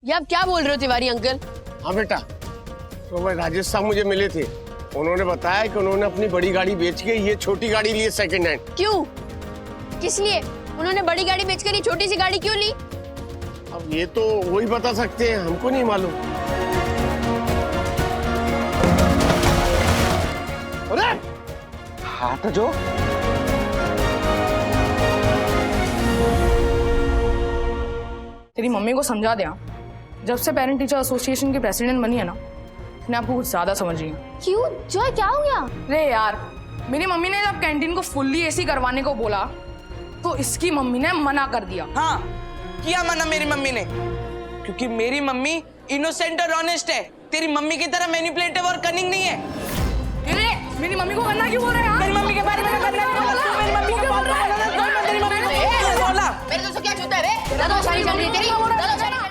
ये आप क्या बोल रहे हो तिवारी अंकल? हाँ बेटा, तो भाई राजेश साहब मुझे मिले थे। उन्होंने बताया कि उन्होंने अपनी बड़ी गाड़ी बेच के ये छोटी गाड़ी ली है सेकंड हैंड। क्यों? किस लिए? उन्होंने बड़ी गाड़ी बेचकर ये छोटी सी गाड़ी क्यों ली? अब ये तो वही बता सकते हैं, हमको नहीं मालूम। अरे हाँ तो जो तेरी मम्मी को समझा दे। जब से पेरेंट टीचर एसोसिएशन की प्रेसिडेंट बनी है ना, अपने आपको कुछ ज्यादा समझ रही है। क्यों जॉय, क्या हो गया? अरे यार, मेरी मम्मी ने जब कैंटीन को फुल्ली एसी करवाने को बोला तो इसकी मम्मी ने मना कर दिया। हाँ, किया मना मेरी मम्मी ने, क्योंकि मेरी मम्मी इनोसेंट और ऑनेस्ट है। तेरी मम्मी की तरह मैनिपुलेटिव और कनिंग नहीं है। मेरी मम्मी को करना क्यों बोल रहे हैं? मेरी मम्मी के बारे में करना क्यों बोल रहा है? मेरी मम्मी के बारे में तेरी मम्मी ने बोला। मेरे दोस्तों क्या छूता है बे? दादा शादी चल रही है तेरी? दादा शादी चल रही है?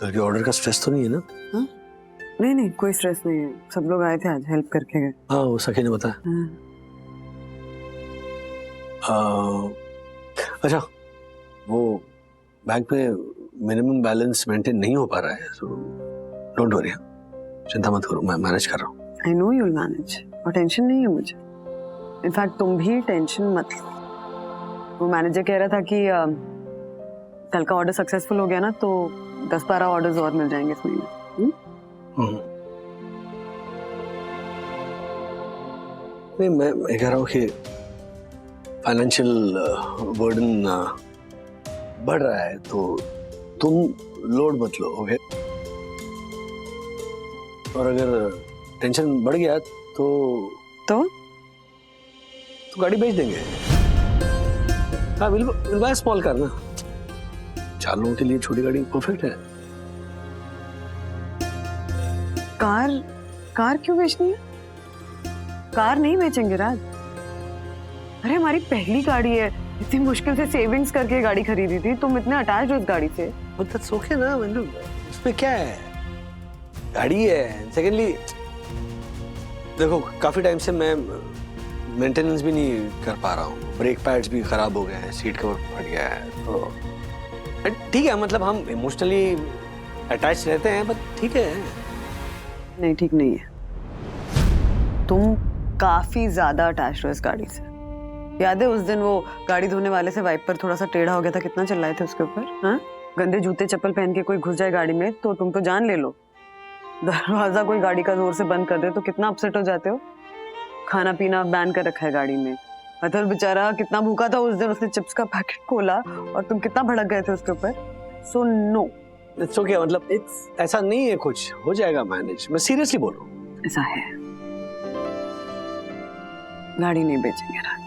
कल के ऑर्डर का स्ट्रेस तो नहीं है ना? हाँ? नहीं नहीं, कोई स्ट्रेस नहीं है। सब लोग आए थे आज, हेल्प करके गए। हाँ, वो सखी ने बताया। अच्छा, वो बैंक में मिनिमम बैलेंस मेंटेन नहीं हो पा रहा है, so डोंट वरी, चिंता मत करो, मैं मैनेज कर रहा हूँ। I know you will manage, और टेंशन नहीं है मुझे। इनफैक्ट तुम भी टेंशन मत लो। वो मैनेजर कह रहा था कि कल का ऑर्डर सक्सेसफुल हो गया ना तो 10-12 ऑर्डर्स और मिल जाएंगे इस महीने। नहीं, मैं कह रहा हूँ कि फाइनेंशियल बर्डन बढ़ रहा है, तो तुम लोड मत लो, ओके? और अगर टेंशन बढ़ गया तो गाड़ी बेच देंगे। हाँ, विल बाय स्मॉल कार ना, 4 लोगों के लिए छोटी गाड़ी परफेक्ट है। कार क्यों बेचनी है? कार नहीं बेचेंगे राज। अरे हमारी पहली गाड़ी है, इतनी मुश्किल से सेविंग्स करके गाड़ी खरीदी थी, तुम इतने अटैच्ड हो इस गाड़ी से। But that's okay ना, मतलब उसमें क्या है, गाड़ी है। सेकेंडली देखो, काफी टाइम से मैं मेंटेनेंस भी नहीं कर पा रहा हूँ, ब्रेक पैड्स भी खराब हो गए हैं, सीट कवर फट गया है, तो ठीक है, मतलब हम इमोशनली अटैच रहते हैं, बट ठीक है। नहीं, ठीक नहीं है। तुम काफी ज्यादा अटैच्ड हो इस गाड़ी से। याद है उस दिन वो गाड़ी धोने वाले से वाइपर थोड़ा सा टेढ़ा हो गया था, कितना चिल्लाए थे उसके ऊपर? हाँ, गंदे जूते चप्पल पहन के कोई घुस जाए गाड़ी में तो तुम तो जान ले लो। दरवाजा कोई गाड़ी का जोर से बंद कर दे तो कितना अपसेट हो जाते हो। खाना पीना बैन कर रखा है गाड़ी में। अथर बेचारा कितना भूखा था उस दिन, उसने चिप्स का पैकेट खोला और तुम कितना भड़क गए थे उसके ऊपर। सो नो, इट्स ओके, मतलब ऐसा नहीं है, कुछ हो जाएगा मैनेज। मैं सीरियसली बोल रहा हूँ। ऐसा है, गाड़ी नहीं बेचेंगे राज।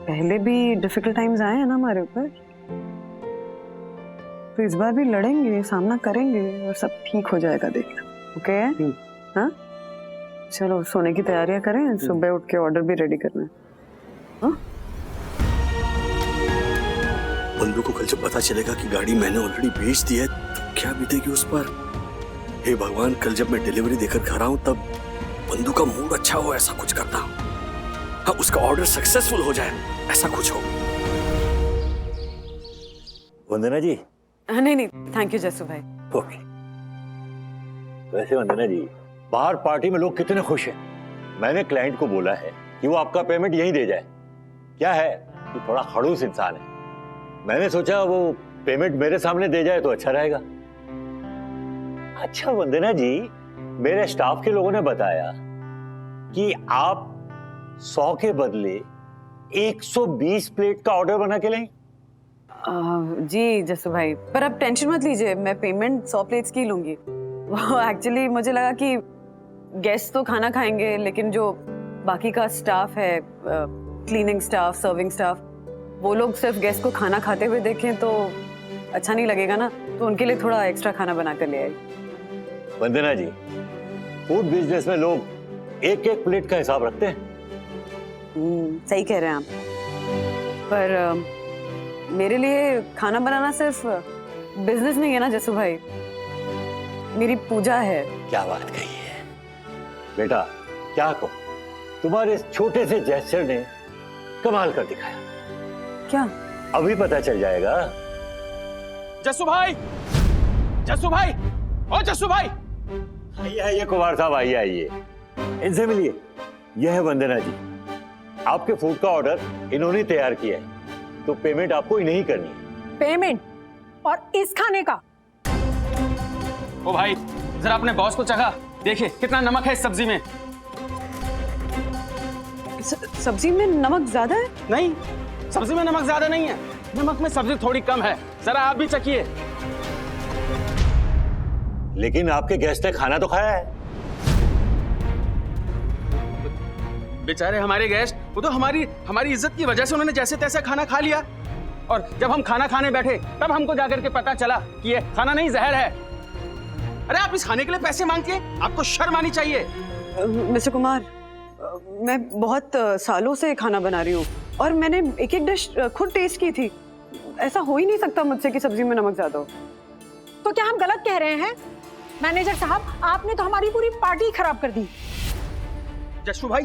पहले भी डिफिकल्ट टाइम्स आए हैं ना हमारे ऊपर, तो इस बार भी लड़ेंगे, सामना करेंगे और सब ठीक हो जाएगा, देखना। ओके? हाँ, चलो सोने की तैयारियां करें, सुबह उठ के ऑर्डर भी रेडी करना है। हाँ? बंदू को कल जब पता चलेगा कि गाड़ी मैंने ऑलरेडी बेच दी है तो क्या बीतेगी उस पर। हे भगवान, कल जब मैं डिलीवरी देकर घर आऊं तब बंदू का मूड अच्छा हो, ऐसा कुछ करना। हाँ, उसका ऑर्डर सक्सेसफुल हो जाए, ऐसा कुछ हो। वंदना जी। नहीं नहीं, थैंक यू जस्सू भाई। ओके। वैसे वंदना जी, बाहर पार्टी में लोग कितने खुश हैं। मैंने क्लाइंट को बोला है कि वो आपका पेमेंट यहीं दे जाए। क्या है कि थोड़ा खड़ूस इंसान है, मैंने सोचा वो पेमेंट मेरे सामने दे जाए तो अच्छा रहेगा। अच्छा वंदना जी, मेरे स्टाफ के लोगों ने बताया कि आप 100 के बदले 120 प्लेट का ऑर्डर बना के लें। जी जस्सू भाई, पर अब टेंशन मत लीजिए, मैं पेमेंट 100 प्लेट्स की लूंगी। वो एक्चुअली मुझे लगा कि गेस्ट तो खाना खाएंगे, लेकिन जो बाकी का स्टाफ है, क्लीनिंग स्टाफ, सर्विंग स्टाफ, वो लोग सिर्फ गेस्ट को खाना खाते हुए देखें तो अच्छा नहीं लगेगा ना, तो उनके लिए थोड़ा एक्स्ट्रा खाना बना कर ले आई। वंदना जी, फूड बिजनेस में लोग एक एक प्लेट का हिसाब रखते हैं। सही कह रहे हैं आप, पर मेरे लिए खाना बनाना सिर्फ बिजनेस नहीं है ना जस्सू भाई, मेरी पूजा है। क्या बात कही है बेटा, क्या कहूं, तुम्हारे इस छोटे से जेस्चर ने कमाल कर दिखाया। क्या? अभी पता चल जाएगा। जस्सू भाई, जस्सू भाई, ओ जस्सू भाई। आइए कुमार साहब, आइए, इनसे मिलिए। यह है वंदना जी, आपके फूड का ऑर्डर इन्होंने तैयार किया है, तो पेमेंट आपको ही नहीं करनी है। पेमेंट? और इस खाने का? ओ भाई, जरा अपने बॉस को चखा, देखिए कितना नमक है इस सब्जी में। सब्जी में नमक ज्यादा है? नहीं, सब्जी में नमक ज्यादा नहीं है, नमक में सब्जी थोड़ी कम है। जरा आप भी चखिए। लेकिन आपके गेस्ट ने खाना तो खाया है। बेचारे हमारे गेस्ट, वो तो हमारी इज्जत की वजह से उन्होंने जैसे तैसे खाना खा लिया, और जब हम खाना खाने बैठे तब हमको जाकर के पता चला कि ये खाना नहीं, जहर है। अरे आप इस खाने के लिए पैसे मांगते हैं, आपको शर्म आनी चाहिए। मिस्टर कुमार, मैं बहुत सालों से खाना बना रही हूँ और मैंने एक एक डिश खुद टेस्ट की थी। ऐसा हो ही नहीं सकता मुझसे कि सब्जी में नमक ज्यादा हो। तो क्या हम गलत कह रहे हैं? मैनेजर साहब, आपने तो हमारी पूरी पार्टी खराब कर दी। जस्सू भाई,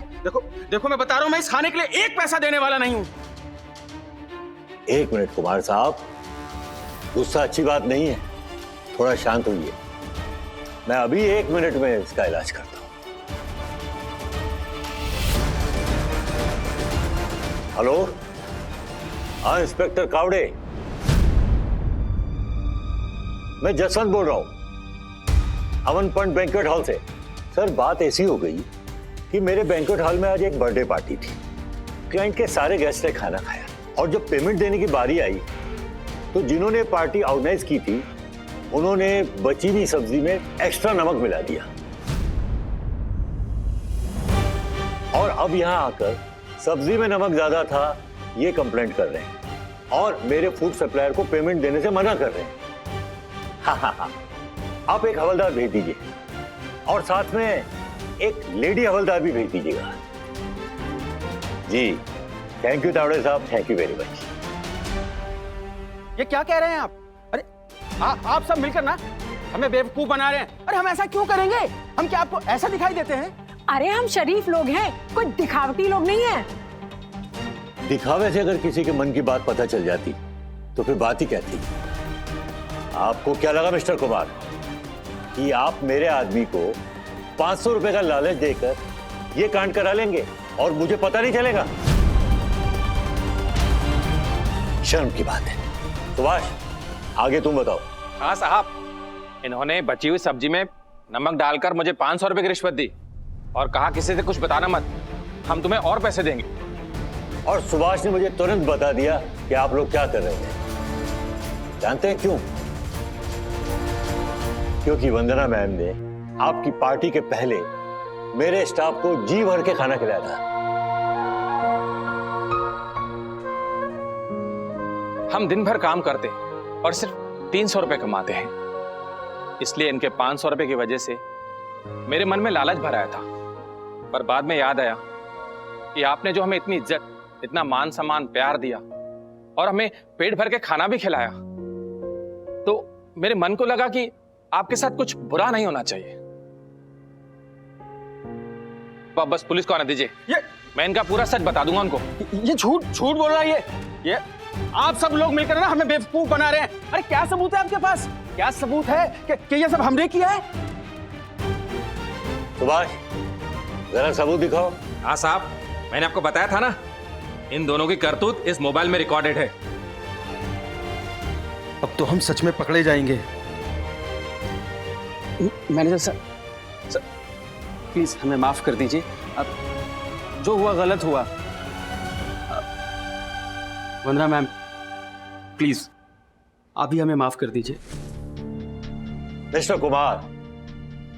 देखो मैं बता रहा हूं, मैं इस खाने के लिए एक पैसा देने वाला नहीं हूं। एक मिनट कुमार साहब, गुस्सा अच्छी बात नहीं है, थोड़ा शांत होइए। मैं अभी 1 मिनट में इसका इलाज करता हूं। हेलो, हाँ इंस्पेक्टर कावड़े, मैं जसवंत बोल रहा हूं, अमन पंट बैंक्वेट हॉल से। सर, बात ऐसी हो गई कि मेरे बैंक्वेट हॉल में आज एक बर्थडे पार्टी थी। क्लाइंट के सारे गेस्ट ने खाना खाया और जब पेमेंट देने की बारी आई तो जिन्होंने पार्टी ऑर्गेनाइज की थी उन्होंने बची हुई सब्जी में एक्स्ट्रा नमक मिला दिया, और अब यहां आकर सब्जी में नमक ज्यादा था ये कंप्लेंट कर रहे हैं और मेरे फूड सप्लायर को पेमेंट देने से मना कर रहे हैं। हाँ, आप एक हवलदार भेज दीजिए और साथ में एक लेडी हवलदार भी भेज दीजिएगा। जी, थैंक यू तावड़े साहब, थैंक यू वेरी मच। ये क्या कह रहे हैं आप? अरे आप सब मिलकर ना हमें बेवकूफ बना रहे हैं। अरे हम ऐसा क्यों करेंगे? हम क्या आपको ऐसा दिखाई देते हैं? अरे हम शरीफ लोग हैं, कोई दिखावटी लोग नहीं है। दिखावे से अगर किसी के मन की बात पता चल जाती तो फिर बात ही क्या थी। आपको क्या लगा मिस्टर कुमार कि आप मेरे आदमी को 500 रुपए का लालच देकर ये कांड करा लेंगे और मुझे पता नहीं चलेगा? शर्म की बात है। सुभाष, आगे तुम बताओ। हाँ साहब, इन्होंने बची हुई सब्जी में नमक डालकर मुझे 500 रुपए की रिश्वत दी और कहा किसी से कुछ बताना मत, हम तुम्हें और पैसे देंगे। और सुभाष ने मुझे तुरंत बता दिया कि आप लोग क्या कर रहे थे। जानते हैं क्यों? क्योंकि वंदना मैम ने आपकी पार्टी के पहले मेरे स्टाफ को जी भर के खाना खिलाया था। हम दिन भर काम करते और सिर्फ 300 रुपए कमाते हैं, इसलिए इनके 500 रुपए की वजह से मेरे मन में लालच भर आया था। पर बाद में याद आया कि आपने जो हमें इतनी इज्जत, इतना मान सम्मान, प्यार दिया और हमें पेट भर के खाना भी खिलाया, तो मेरे मन को लगा कि आपके साथ कुछ बुरा नहीं होना चाहिए। आप बस पुलिस को आने दीजिए, मैं इनका पूरा सच बता दूंगा उनको। ये झूठ बोल रहा है ये आप सब लोग मिलकर ना हमें बेवकूफ बना रहे हैं। अरे क्या सबूत है आपके पास? क्या सबूत है कि ये सब हमने किया है? सुभाष, जरा सबूत दिखाओ। हाँ साहब, मैंने आपको बताया था ना, इन दोनों की करतूत इस मोबाइल में रिकॉर्डेड है। अब तो हम सच में पकड़े जाएंगे। मैनेजर सर, प्लीज हमें माफ कर दीजिए। अब जो हुआ गलत हुआ। वंदना मैम, प्लीज आप भी हमें माफ कर दीजिए। मिस्टर कुमार,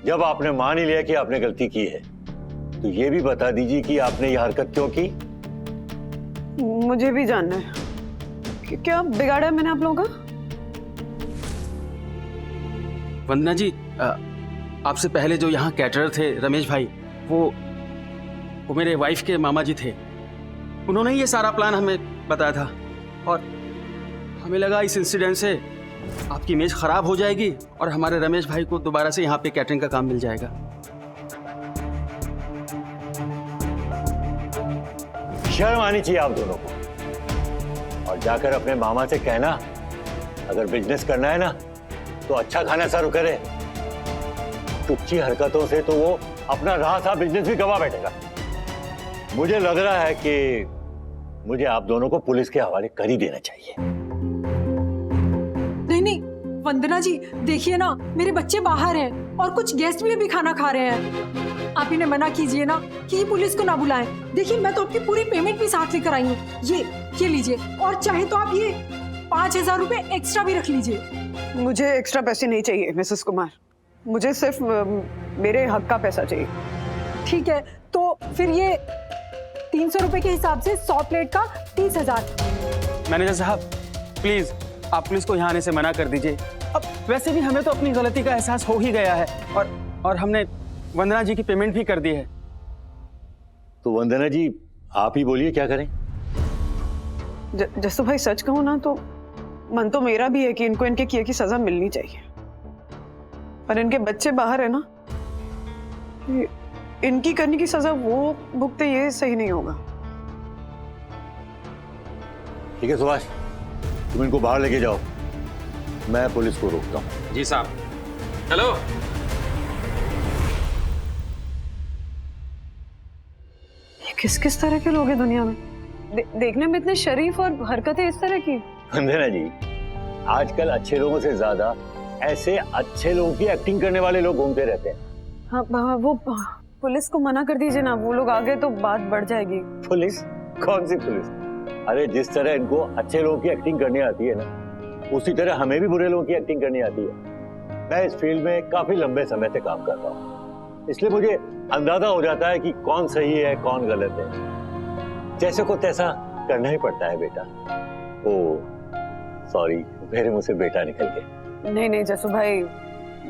जब आपने मान ही लिया कि आपने गलती की है तो ये भी बता दीजिए कि आपने ये हरकत क्यों की। मुझे भी जानना है कि क्या बिगाड़ा है मैंने आप लोगों का? वंदना जी, आपसे पहले जो यहाँ कैटरर थे रमेश भाई, वो मेरे वाइफ के मामा जी थे। उन्होंने ये सारा प्लान हमें बताया था और हमें लगा इस इंसिडेंट से आपकी इमेज खराब हो जाएगी और हमारे रमेश भाई को दोबारा से यहाँ पे कैटरिंग का काम मिल जाएगा। शर्म आनी चाहिए आप दोनों को। और जाकर अपने मामा से कहना अगर बिजनेस करना है ना तो अच्छा खाना सर्व करे। टुच्ची हरकतों से तो वो अपना रहा था बिजनेस भी गवा बैठेगा। मुझे लग रहा है कि मुझे आप दोनों को पुलिस के हवाले कर ही देना चाहिए। नहीं नहीं वंदना जी, देखिए ना, मेरे बच्चे बाहर हैं और कुछ गेस्ट भी अभी खाना खा रहे हैं। आप इन्हें मना कीजिए ना कि पुलिस को ना बुलाएं। देखिए मैं तो आपकी पूरी पेमेंट भी साथ लेकर आई हूँ। ये लीजिए, और चाहे तो आप ये 5,000 रुपए एक्स्ट्रा भी रख लीजिए। मुझे एक्स्ट्रा पैसे नहीं चाहिए मिसेस कुमार, मुझे सिर्फ मेरे हक का पैसा चाहिए। ठीक है, तो फिर ये 300 रुपए के हिसाब से 100 प्लेट का 30,000। मैनेजर साहब प्लीज आप पुलिस को यहाँ आने से मना कर दीजिए। अब वैसे भी हमें तो अपनी गलती का एहसास हो ही गया है और हमने वंदना जी की पेमेंट भी कर दी है। तो वंदना जी आप ही बोलिए क्या करें। जसू भाई सच कहूँ ना तो मन तो मेरा भी है कि इनको इनके किए की सजा मिलनी चाहिए, पर इनके बच्चे बाहर है ना, इनकी करने की सजा वो भुगते, ये सही नहीं होगा। ठीक है सुभाष, तुम इनको बाहर लेके जाओ, मैं पुलिस को रोकता हूँ। जी साहब। हेलो। ये किस तरह के लोग हैं दुनिया में, देखने में इतने शरीफ और हरकतें इस तरह की। वंदना जी, आजकल अच्छे लोगों से ज्यादा ऐसे अच्छे लोगों की एक्टिंग करने वाले लोग घूमते रहते हैं। हाँ वो पुलिस को मना कर दीजिए ना, वो लोग आ गए तो बात बढ़ जाएगी। पुलिस? कौन सी पुलिस? अरे जिस तरह इनको अच्छे लोगों की एक्टिंग करनी आती है ना, उसी तरह हमें भी बुरे लोगों की एक्टिंग करनी आती है। मैं इस फील्ड में काफी लंबे समय से काम करता हूँ, इसलिए मुझे अंदाजा हो जाता है कि कौन सही है कौन गलत है। जैसे को तैसा करना ही पड़ता है बेटा। ओ सॉरी, मेरे मुंह से बेटा निकल गया। नहीं जसू भाई,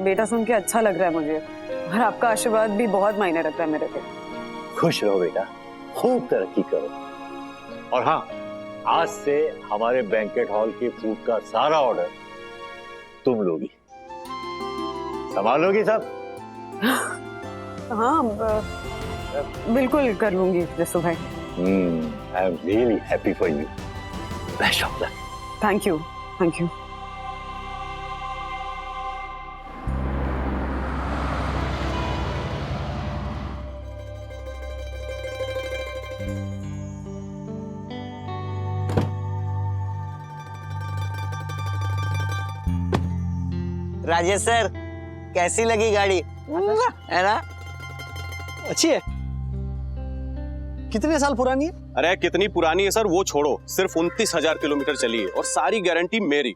बेटा सुन के अच्छा लग रहा है मुझे, और आपका आशीर्वाद भी बहुत मायने रखता है मेरे पे। खुश रहो बेटा, खूब तरक्की करो। और हाँ, आज से हमारे बैंकेट हॉल के फूड का सारा ऑर्डर तुम लोगी, संभालोगी सब? हाँ बिल्कुल कर लूंगी जसू भाई। I am really happy for you. Best of luck. Thank you. Rajesh sir, कैसी लगी गाड़ी? है ना? अच्छी है। कितने साल पुरानी है? अरे कितनी पुरानी है सर वो छोड़ो, सिर्फ 29,000 किलोमीटर चली है और सारी गारंटी मेरी।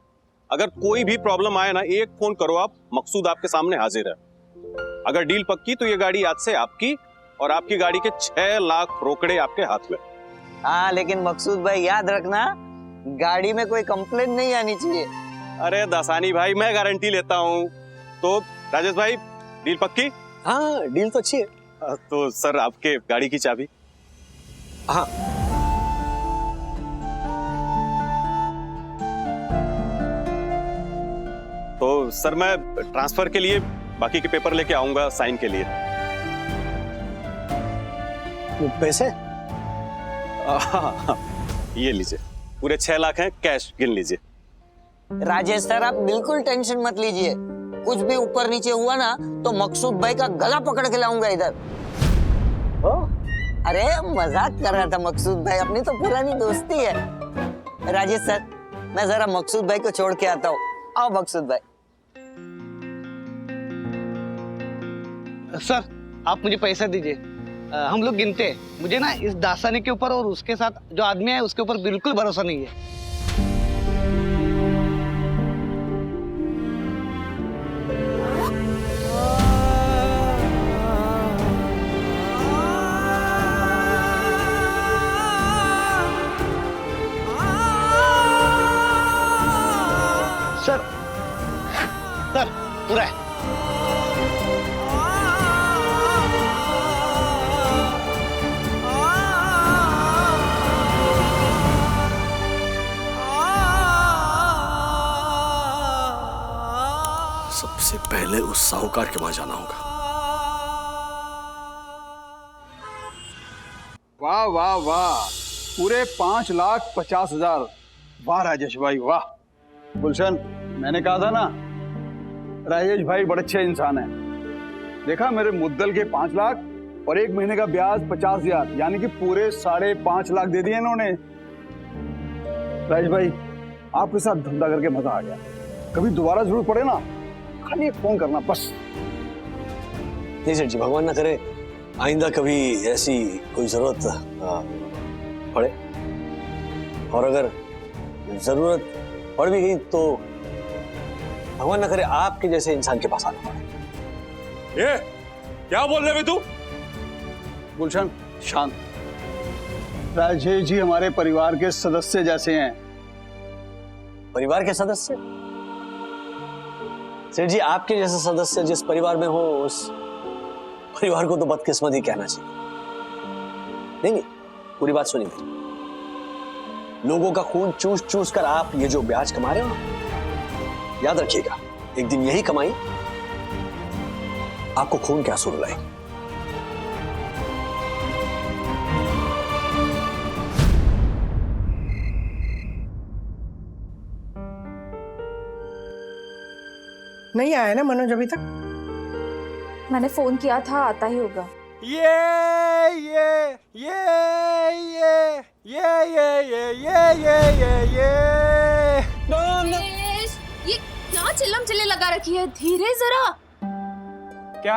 अगर कोई भी प्रॉब्लम आए ना, एक फोन करो आप, मकसूद आपके सामने हाजिर है। अगर डील पक्की तो ये गाड़ी आज से आपकी और आपकी गाड़ी के 6 लाख रोकड़े आपके हाथ में। हाँ लेकिन मकसूद भाई याद रखना, गाड़ी में कोई कंप्लेंट नहीं आनी चाहिए। अरे दासानी भाई, मैं गारंटी लेता हूँ। तो राजेश भाई, डील पक्की? हाँ डील तो अच्छी है। तो सर आपके गाड़ी की चाबी? हाँ तो सर मैं ट्रांसफर के लिए बाकी के पेपर लेके आऊंगा साइन के लिए। पैसे? ये लीजिए, पूरे 6 लाख हैं, कैश गिन लीजिए। राजेश सर आप बिल्कुल टेंशन मत लीजिए, कुछ भी ऊपर नीचे हुआ ना तो मकसूद भाई का गला पकड़ के लाऊंगा इधर। अरे मजाक कर रहा था मकसूद भाई, अपनी तो पुरानी दोस्ती है। राजेश सर, मैं जरा मकसूद भाई को छोड़ के आता हूँ। आओ मकसूद भाई। सर आप मुझे पैसा दीजिए, हम लोग गिनते हैं। मुझे ना इस दासानी के ऊपर और उसके साथ जो आदमी है उसके ऊपर बिल्कुल भरोसा नहीं है। सर पूरा है। सबसे पहले उस साहूकार के वहां जाना होगा। वाह वाह वाह, पूरे 5,50,000। वाह राजेश भाई वाह। गुलशन, मैंने कहा था ना राजेश भाई बड़े अच्छे इंसान हैं। देखा, मेरे मुद्दल के 5 लाख और 1 महीने का ब्याज 50,000, यानी कि पूरे 5.5 लाख दे दिए इन्होंने। राजेश भाई, आपके साथ धंधा करके मजा आ गया। कभी दोबारा जरूर पड़े ना, खाली एक फोन करना बस। नहीं सेठ जी, भगवान ना करे आइंदा कभी ऐसी कोई जरूरत पड़े, और अगर जरूरत पड़ भी गई तो भगवान ना करे आपके जैसे इंसान के पास आना पड़े। ये क्या बोल रहे तू? गुलशन शांत। राजेश जी हमारे परिवार के सदस्य जैसे हैं। परिवार के सदस्य? सेठ जी, आपके जैसे सदस्य जिस परिवार में हो उस परिवार को तो बदकिस्मत ही कहना चाहिए। नहीं, पूरी बात सुनिए मेरी। लोगों का खून चूस चूस कर आप ये जो ब्याज कमा रहे हो, याद रखिएगा एक दिन यही कमाई आपको खून के आंसू रुलाएगी। नहीं आया ना मनोज अभी तक? मैंने फोन किया था, आता ही होगा। ये ये क्या चिल्लम चिल्ले लगा रखी है? धीरे जरा। क्या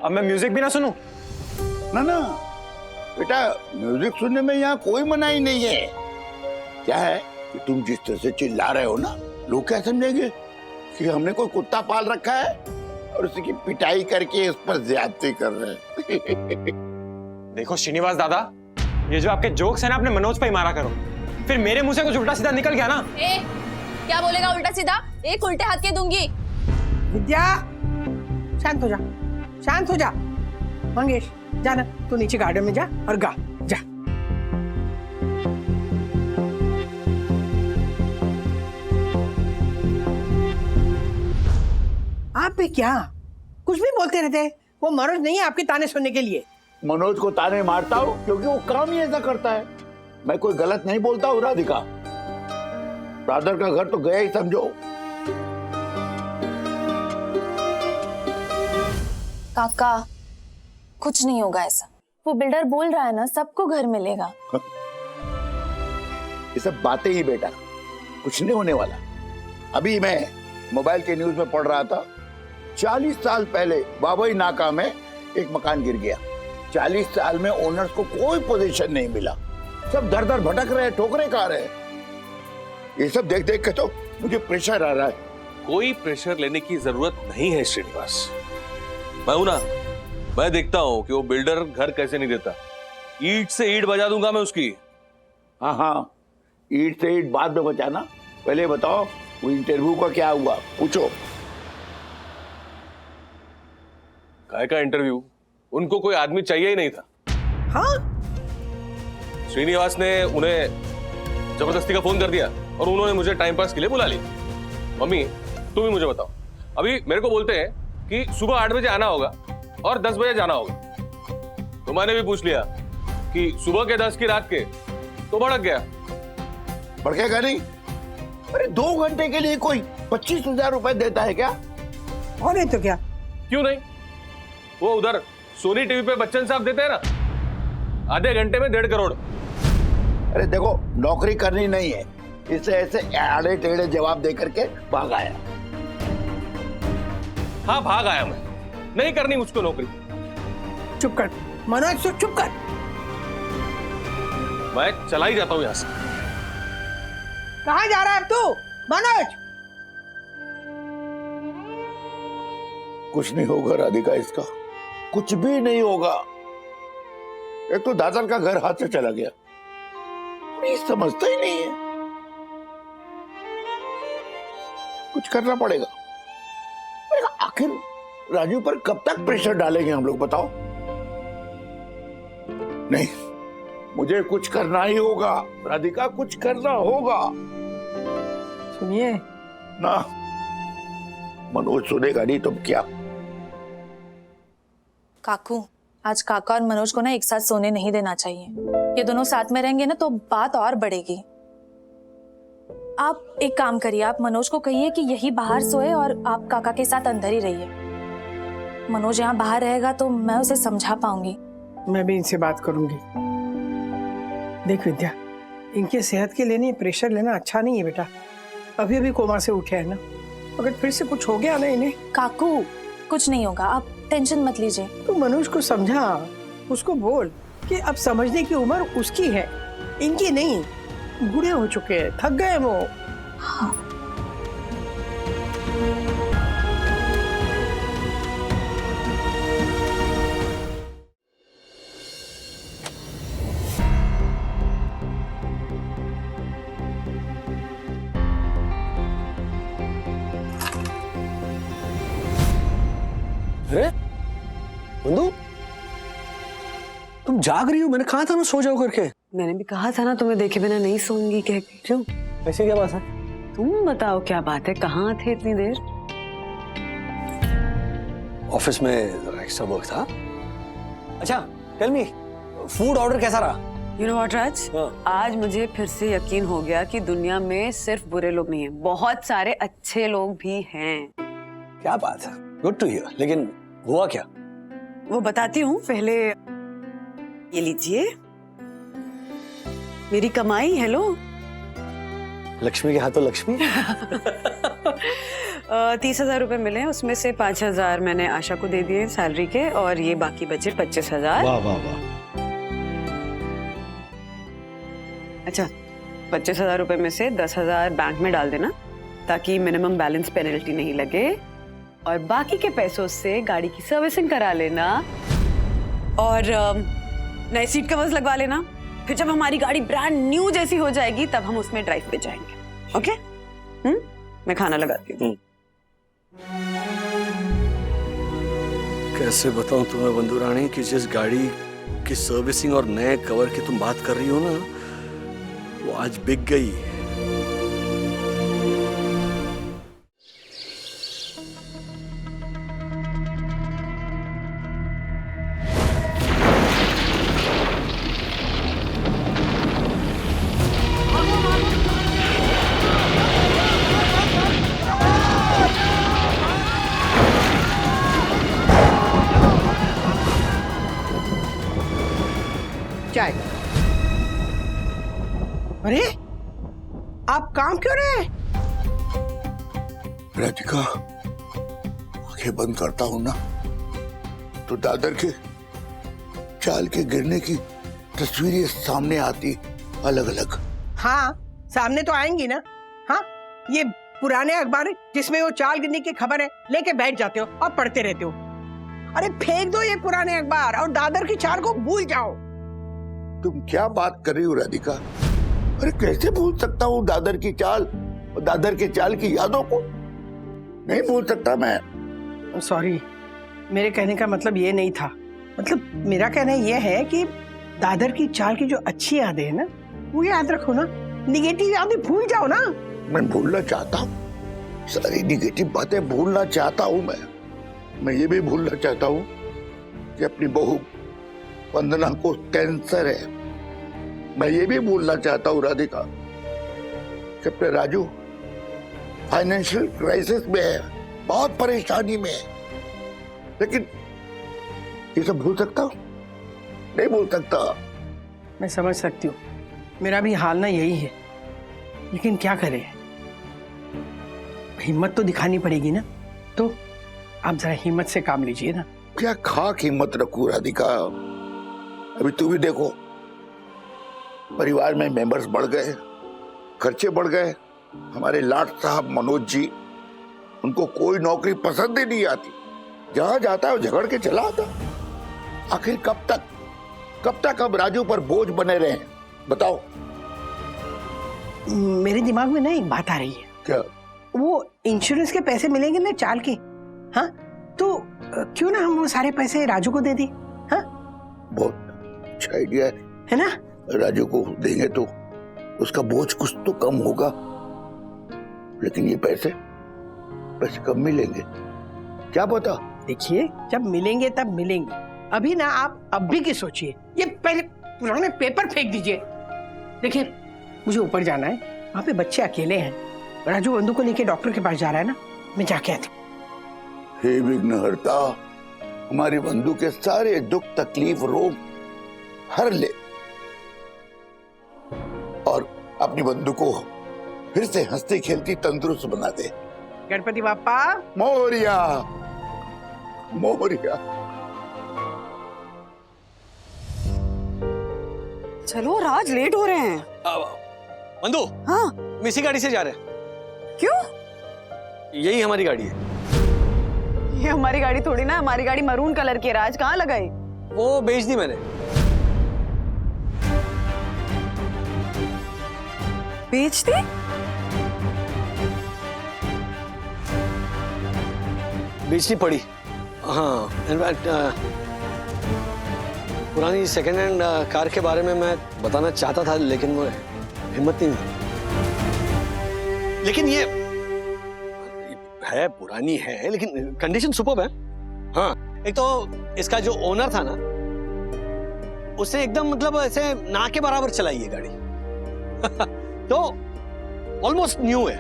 अब मैं म्यूजिक भी ना सुनूं? ना बेटा, म्यूजिक सुनने में यहाँ कोई मनाही नहीं है। क्या है कि तुम जिस तरह से चिल्ला रहे हो ना, लोग क्या समझेंगे कि हमने कोई कुत्ता पाल रखा है और उसी की पिटाई करके इस पर ज्यादती कर रहे हैं। देखो श्रीनिवास दादा, ये जो आपके जोक्स है ना, अपने मनोज पे ही मारा करो। फिर मेरे मुंह से कुछ उल्टा सीधा निकल गया ना। क्या बोलेगा उल्टा सीधा? एक उल्टे हाथ के दूंगी। विद्या, शांत हो जा, शांत हो जा। मंगेश, जाना तू नीचे गार्डन में जा और गा जा। आप भी क्या कुछ भी बोलते रहते हैं? वो मनोज नहीं है आपके ताने सुनने के लिए। मनोज को ताने मारता हूँ क्योंकि वो काम ही ऐसा करता है। मैं कोई गलत नहीं बोलता हूँ राधिका। ब्रदर का घर तो गया ही समझो। काका, कुछ नहीं होगा ऐसा। वो बिल्डर बोल रहा है ना, सबको घर मिलेगा। ये सब बातें ही बेटा, कुछ नहीं होने वाला। अभी मैं मोबाइल के न्यूज में पढ़ रहा था, 40 साल पहले बाबई नाका में एक मकान गिर गया। 40 साल में ओनर्स को कोई पोजीशन नहीं मिला, सब दर दर भटक रहे, ठोकरे खा रहे। ये सब देख देख के तो मुझे प्रेशर आ रहा है। कोई प्रेशर लेने की जरूरत नहीं है श्रीनिवास। मैं हूं ना, मैं देखता हूं कि वो बिल्डर घर कैसे नहीं देता। ईंट से ईंट बजा दूंगा मैं उसकी। हाँ, ईंट से ईंट बाद में बचाना। पहले बताओ वो इंटरव्यू का क्या हुआ, पूछो। काय का इंटरव्यू? उनको कोई आदमी चाहिए ही नहीं था। हाँ? श्रीनिवास ने उन्हें जबरदस्ती का फोन कर दिया और उन्होंने मुझे टाइम पास के लिए बुला लिया। मम्मी, तुम ही मुझे बताओ। अभी मेरे को बोलते हैं कि सुबह 8 बजे आना होगा और 10 बजे जाना होगा। तो मैंने भी पूछ लिया कि सुबह के 10 की रात के, तो भड़क गया। भड़केगा नहीं? अरे 2 घंटे के लिए कोई 25,000 रुपए देता है क्या? और नहीं तो क्या? क्यों नहीं? वो उधर सोनी टीवी पे बच्चन साहब देते हैं ना, आधे घंटे में 1.5 करोड़। अरे देखो, नौकरी करनी नहीं है, इससे ऐसे आड़े टेढ़े जवाब दे करके भाग आया। हाँ, भाग आया मैं। नहीं करनी मुझको नौकरी। चुप कर मनोज, चुप कर। मैं चला ही जाता हूं यहां से। कहाँ जा रहा है अब तू मनोज? कुछ नहीं होगा राधिका, इसका कुछ भी नहीं होगा। एक तो दादर का घर हाथ से चला गया, ये समझता ही नहीं है। कुछ करना पड़ेगा। आखिर राजू पर कब तक प्रेशर डालेंगे हम लोग, बताओ? नहीं, मुझे कुछ करना ही होगा राधिका, कुछ करना होगा। सुनिए ना, मनोज सुनेगा नहीं तो क्या? काकू, आज काका और मनोज को ना एक साथ सोने नहीं देना चाहिए। ये दोनों साथ में रहेंगे ना तो बात और बढ़ेगी। आप एक काम करिए, आप मनोज को कहिए कि यही बाहर सोए और आप काका के साथ अंदर ही रहिए। मनोज यहाँ बाहर रहेगा तो मैं उसे समझा पाऊंगी। मैं भी इनसे बात करूंगी। देख विद्या, इनके सेहत के लिए नहीं प्रेशर लेना अच्छा नहीं है बेटा। अभी अभी कोमा से उठे हैं ना, अगर फिर से कुछ हो गया ना इन्हें। काकू कुछ नहीं होगा, आप टेंशन मत लीजिए। तू मनोज को समझा, उसको बोल कि अब समझने की उम्र उसकी है, इनकी नहीं। बूढ़े हो चुके हैं, थक गए वो। हाँ। अरे बंधु, तुम जाग रही हो? मैंने कहा था ना सो जाओ करके। मैंने भी कहा था ना तुम्हें देखे बिना नहीं सोऊंगी कह के। क्यों, ऐसे क्या बात है? तुम बताओ क्या बात है, कहाँ थे इतनी देर? ऑफिस में जरा एक्स्ट्रा वर्क था। अच्छा टेल मी, फूड ऑर्डर कैसा रहा? यू नो व्हाट राज, आज मुझे फिर से यकीन हो गया कि दुनिया में सिर्फ बुरे लोग नहीं हैं, बहुत सारे अच्छे लोग भी हैं। क्या बात है, गुड टू हियर। लेकिन हुआ क्या? वो बताती हूँ, पहले ये लीजिए मेरी कमाई। हेलो, लक्ष्मी के हाथों लक्ष्मी। 30,000 रुपए मिले, उसमें से 5,000 मैंने आशा को दे दिए सैलरी के, और ये बाकी बचे 25,000। वाह वाह वाह। अच्छा, 25,000 रुपए में से 10,000 बैंक में डाल देना ताकि मिनिमम बैलेंस पेनल्टी नहीं लगे, और बाकी के पैसों से गाड़ी की सर्विसिंग करा लेना और नए सीट कवर्स लगवा लेना। फिर जब हमारी गाड़ी ब्रांड न्यू जैसी हो जाएगी तब हम उसमें ड्राइव पे जाएंगे। ओके? मैं खाना लगाती हूँ। कैसे बताऊं तुम्हें बंधु रानी कि जिस गाड़ी की सर्विसिंग और नए कवर की तुम बात कर रही हो ना, वो आज बिक गई। चाय। अरे आप काम क्यों रहे? राधिका, आंखें बंद करता हूं ना तो दादर के चाल के गिरने की तस्वीरें सामने आती अलग अलग। हाँ, सामने तो आएंगी ना। हाँ, ये पुराने अखबार जिसमें वो चाल गिरने की खबर है लेके बैठ जाते हो और पढ़ते रहते हो। अरे फेंक दो ये पुराने अखबार और दादर की चाल को भूल जाओ। तुम क्या बात कर रही हो राधिका? अरे कैसे भूल सकता हूँ दादर की चाल और दादर के चाल की यादों को? नहीं भूल सकता मैं। सॉरी, मेरे कहने का मतलब ये नहीं था। मतलब मेरा कहना ये है कि दादर की चाल की जो अच्छी यादें हैं ना, वो याद रखो ना। निगेटिव यादें भूल जाओ ना। मैं भूलना चाहता हूँ, सारी निगेटिव बातें भूलना चाहता हूँ। मैं ये भी भूलना चाहता हूँ कि अपनी बहू वंदना को कैंसर है। मैं ये भी भूलना चाहता हूँ राधिका कि अपने राजू फाइनेंशियल क्राइसिस में है, बहुत परेशानी में है। लेकिन ये सब भूल सकता हूँ? नहीं भूल सकता। मैं समझ सकती हूँ, मेरा भी हाल ना यही है। लेकिन क्या करें, हिम्मत तो दिखानी पड़ेगी ना। तो आप जरा हिम्मत से काम लीजिए ना। क्या खाक हिम्मत रखूं राधिका? अभी तू भी देखो, परिवार में मेंबर्स बढ़ गए, खर्चे बढ़ गए। हमारे लाट साहब मनोज जी, उनको कोई नौकरी पसंद ही नहीं आती। जहां जाता है वो झगड़ के चला आता। आखिर कब तक अब राजू पर बोझ बने रहे? बताओ। मेरे दिमाग में ना एक बात आ रही है। क्या? वो इंश्योरेंस के पैसे मिलेंगे ना चाल के, हाँ, तो क्यों ना हम वो सारे पैसे राजू को दे दें? हाँ, बहुत अच्छा आइडिया है ना? राजू को देंगे तो उसका बोझ कुछ तो कम होगा। लेकिन ये पैसे कब मिलेंगे क्या पता? देखिए, जब मिलेंगे तब मिलेंगे। अभी ना आप अब भी की सोचिए, ये पहले पुराने पेपर फेंक दीजिए। देखिए मुझे ऊपर जाना है, वहां पे बच्चे अकेले हैं, राजू बंधु को लेके डॉक्टर के पास जा रहा है ना, मैं जाके आती। हे विघ्नहर्ता, हमारे बंधु के सारे दुख तकलीफ रोग हर ले और अपनी बंधु को फिर से हंसती खेलती तंदुरुस्त बना दे। गणपति बाप्पा मोरिया मोरिया। चलो राज, लेट हो रहे हैं। बंधु, हाँ हम इसी गाड़ी से जा रहे हैं। क्यों? यही हमारी गाड़ी है। ये हमारी गाड़ी थोड़ी ना, हमारी गाड़ी मरून कलर की है। राज कहाँ लगाई? वो बेच दी मैंने। बेच दी? बेचनी पड़ी। हाँ, इनफैक्ट पुरानी सेकेंड हैंड कार के बारे में मैं बताना चाहता था, लेकिन वो हिम्मत नहीं हुई। लेकिन ये है, पुरानी है, लेकिन कंडीशन सुपर्ब है। हाँ, एक तो इसका जो ओनर था ना, उसने एकदम मतलब ऐसे ना के बराबर चलाई है गाड़ी। तो ऑलमोस्ट न्यू है।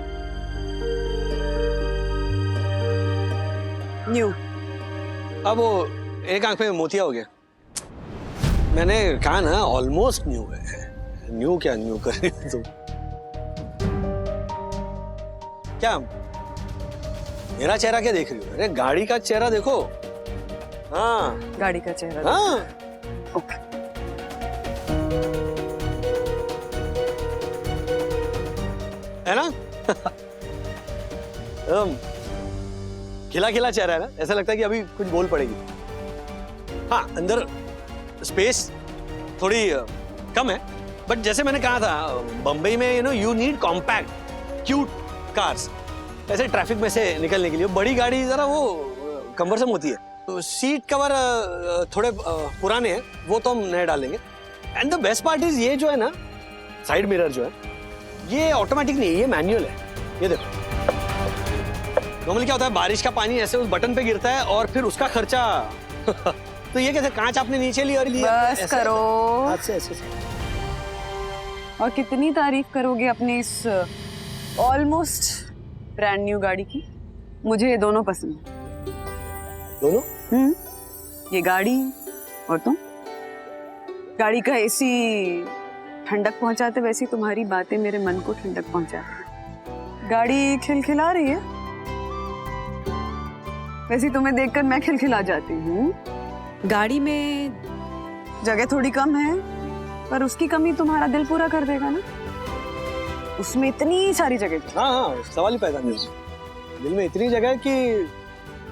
न्यू? अब वो एक आंख में मोतिया हो गया। मैंने कहा ना ऑलमोस्ट न्यू है। न्यू क्या न्यू कर रही हो तुम? क्या मेरा चेहरा क्या देख रही हो? अरे गाड़ी का चेहरा देखो। हाँ, गाड़ी का चेहरा। हाँ ओके। है ना? खिला खिला चेहरा है ना, ऐसा लगता है कि अभी कुछ बोल पड़ेगी। हाँ, अंदर स्पेस थोड़ी कम है, बट जैसे मैंने कहा था, बंबई में you need compact cute cars, ऐसे ट्रैफिक में से निकलने के लिए। बड़ी गाड़ी जरा वो कम्बरसम होती है। तो सीट कवर थोड़े पुराने हैं, वो तो हम नए डालेंगे। And the best part is ये जो है ना, साइड मिरर जो है, ये ऑटोमेटिक नहीं है, ये मैनुअल है। ये देखो, नॉर्मली क्या होता है, बारिश का पानी ऐसे उस बटन पे गिरता है और फिर उसका खर्चा तो ये कैसे कांच आपने नीचे ली और लिया? बस करो। ऐसे। और कितनी तारीफ करोगे अपनी इस ऑलमोस्ट ब्रांड न्यू गाड़ी की? मुझे ये दोनों पसंद है। दोनों? ये गाड़ी और तुम। गाड़ी का एसी ठंडक पहुंचाते, वैसी तुम्हारी बातें मेरे मन को ठंडक पहुंचाती। गाड़ी खिलखिला रही है, वैसे तुम्हें देखकर मैं खिलखिला जाती हूँ। गाड़ी में जगह थोड़ी कम है, पर उसकी कमी तुम्हारा दिल पूरा कर देगा ना। उसमें इतनी सारी जगह। हाँ, सवाल ही पैदा नहीं होता। दिल में इतनी जगह है कि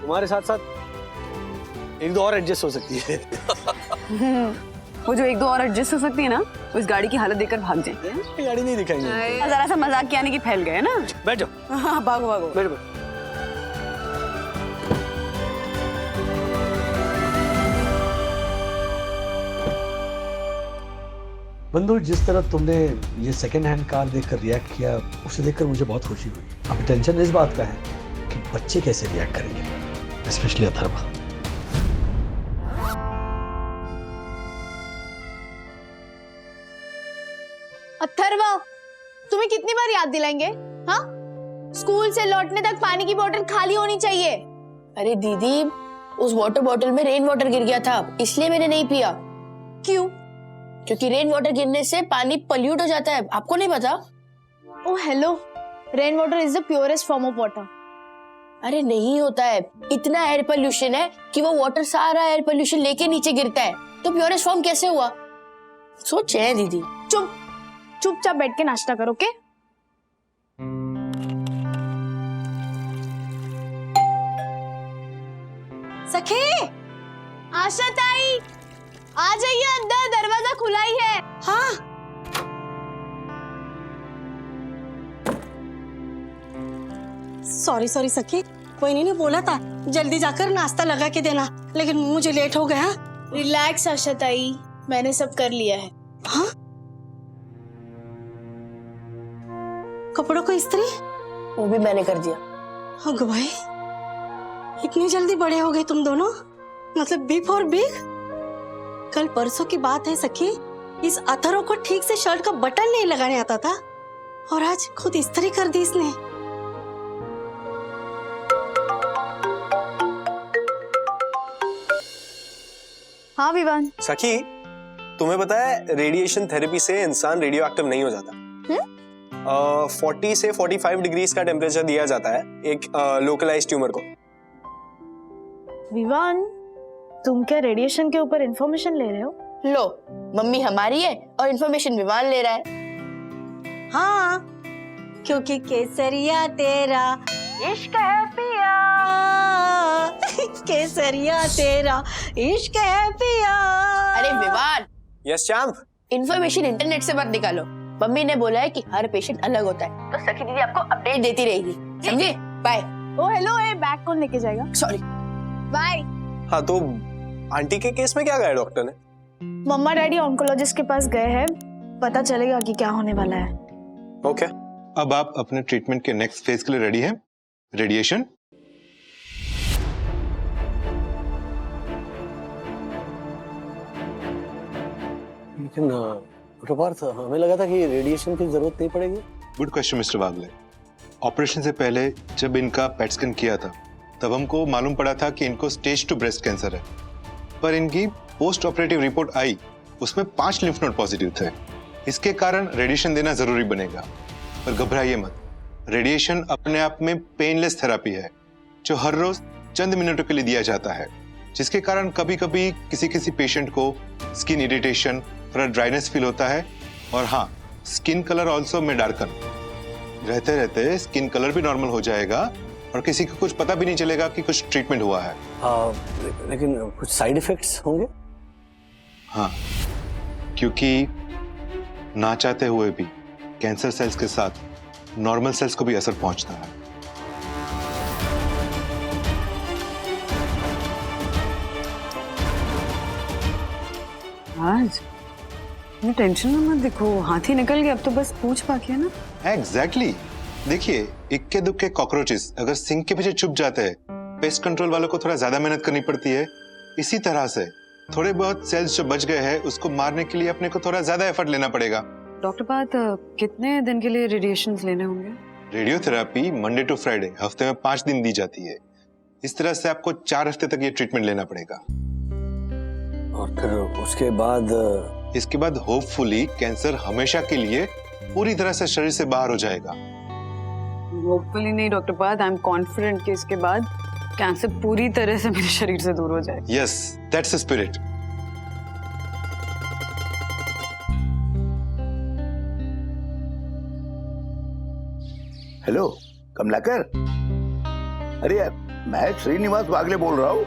तुम्हारे साथ साथ एक दो और एडजस्ट हो सकती है। वो जो एक दो और एडजस्ट हो सकती है ना, वो इस गाड़ी की हालत देखकर भाग जाएंगे। गाड़ी नहीं दिखाएंगे। जरा सा मजाक किया नहीं कि फैल गए ना। बैठ जाओ। हाँ, भागो भागो। बैठो। बंधु, जिस तरह तुमने ये सेकेंड हैंड कार देखकर रिएक्ट किया, उसे देखकर मुझे बहुत खुशी हुई। अब टेंशन इस बात का है कि बच्चे कैसे रिएक्ट करेंगे, स्पेशली अथर्वा। अथर्वा, तुम्हें कितनी बार याद दिलाएंगे? हाँ, स्कूल से लौटने तक पानी की बोतल खाली होनी चाहिए। अरे दीदी, उस वाटर बॉटल में रेन वाटर गिर गया था, इसलिए मैंने नहीं पिया। क्यों? क्योंकि रेन वाटर गिरने से पानी पल्यूट हो जाता है, आपको नहीं पता? Oh hello, rain water is the purest form of water. अरे नहीं होता है, इतना एयर पोल्यूशन है कि वो वाटर सारा एयर पोल्यूशन लेके नीचे गिरता है, तो प्योरेस्ट फॉर्म कैसे हुआ? सोचे है दीदी। चुपचाप बैठ के नाश्ता करो। के सखी, आशा ताई, आ जाइए अंदर, दरवाजा खुला ही है। हाँ। सॉरी सखी, कोई नहीं बोला था जल्दी जाकर नाश्ता लगा के देना, लेकिन मुझे लेट हो गया। रिलैक्स आशा ताई, मैंने सब कर लिया है। हाँ? कपड़ों को इस्त्री? वो भी मैंने कर दिया। भाई, इतनी जल्दी बड़े हो गए तुम दोनों? मतलब बिग फॉर बिग? कल परसों की बात है सखी, इस अथर्व को ठीक से शर्ट का बटन नहीं लगाने आता था और आज खुद इस्त्री कर दी इसने। हाँ विवान। सखी, तुम्हें पता है रेडिएशन थेरेपी से इंसान रेडियो एक्टिव नहीं हो जाता। 40 से 45 डिग्रीज का टेम्परेचर दिया जाता है एक लोकलाइज्ड ट्यूमर को। विवान, तुम क्या रेडिएशन के ऊपर इंफॉर्मेशन ले रहे हो? लो, मम्मी हमारी है और इंफॉर्मेशन विवान ले रहा है। हाँ, क्योंकि केसरिया तेरा इश्क है पिया, केसरिया तेरा इश्क है पिया। अरे Vivaan. Yes champ. Information internet से मत निकालो। मम्मी ने बोला है कि हर पेशेंट अलग होता है, तो सखी दीदी आपको अपडेट देती रहेगी, समझे? बाय। ओ हेलो, ये बैग कौन लेके जाएगा? सॉरी। बाय। हाँ, तो आंटी के केस में क्या कहा डॉक्टर ने? मम्मा डैडी ऑन्कोलॉजिस्ट के पास गए हैं, पता चलेगा कि क्या होने वाला है। ओके। अब आप अपने ट्रीटमेंट के नेक्स्ट फेज के लिए रेडी हैं? रेडिएशन। लेकिन पार्थ, हमें लगा था कि रेडिएशन की जरूरत नहीं पड़ेगी। गुड क्वेश्चन मिस्टर वागले। ऑपरेशन से पहले जब इनका पेट स्कैन किया था तब हमको मालूम पड़ा था कि इनको स्टेज 2 ब्रेस्ट कैंसर है, पर इनकी पोस्ट ऑपरेटिव रिपोर्ट आई, उसमें 5 लिम्फ नोड पॉजिटिव थे। इसके कारण रेडिएशन देना जरूरी बनेगा, पर घबराइए मत। रेडिएशन अपने आप में पेनलेस थेरापी है जो हर रोज चंद मिनटों के लिए दिया जाता है, जिसके कारण कभी कभी किसी पेशेंट को स्किन इरिटेशन, थोड़ा ड्राइनेस फील होता है, और हाँ, स्किन कलर ऑल्सो में डार्कन। रहते रहते स्किन कलर भी नॉर्मल हो जाएगा और किसी को कुछ पता भी नहीं चलेगा कि कुछ ट्रीटमेंट हुआ है। लेकिन कुछ साइड इफेक्ट्स होंगे? हाँ, क्योंकि ना चाहते हुए भी कैंसर सेल्स के साथ नॉर्मल सेल्स को भी असर पहुंचता है। आज टेंशन में मत देखो, हाथी निकल गया, अब तो बस पूछ बाकी है ना। एग्जैक्टली। देखिए, इक्के दुक्के कॉकरोचेस अगर सिंक के पीछे छुप जाते हैं, पेस्ट कंट्रोल वालों को थोड़ा ज्यादा मेहनत करनी पड़ती है। इसी तरह से थोड़े बहुत सेल्स जो बच गए हैं उसको मारने के लिए अपने को थोड़ा ज्यादा एफर्ट लेना पड़ेगा। डॉक्टर बात कितने दिन के लिए रेडिएशन लेने होंगे? रेडियोथेरापी मंडे टू फ्राइडे हफ्ते में 5 दिन दी जाती है। इस तरह से आपको 4 हफ्ते तक ये ट्रीटमेंट लेना पड़ेगा। और फिर उसके बाद? इसके बाद होपफुली कैंसर हमेशा के लिए पूरी तरह से शरीर से बाहर हो जाएगा। होपफुली नहीं डॉक्टर बात, आई एम कॉन्फिडेंट कि इसके बाद कैंसर पूरी तरह से मेरे शरीर से दूर हो जाए। Yes, that's the spirit. Hello Kamalakar. अरे यार, मैं श्रीनिवास वागले बोल रहा हूँ।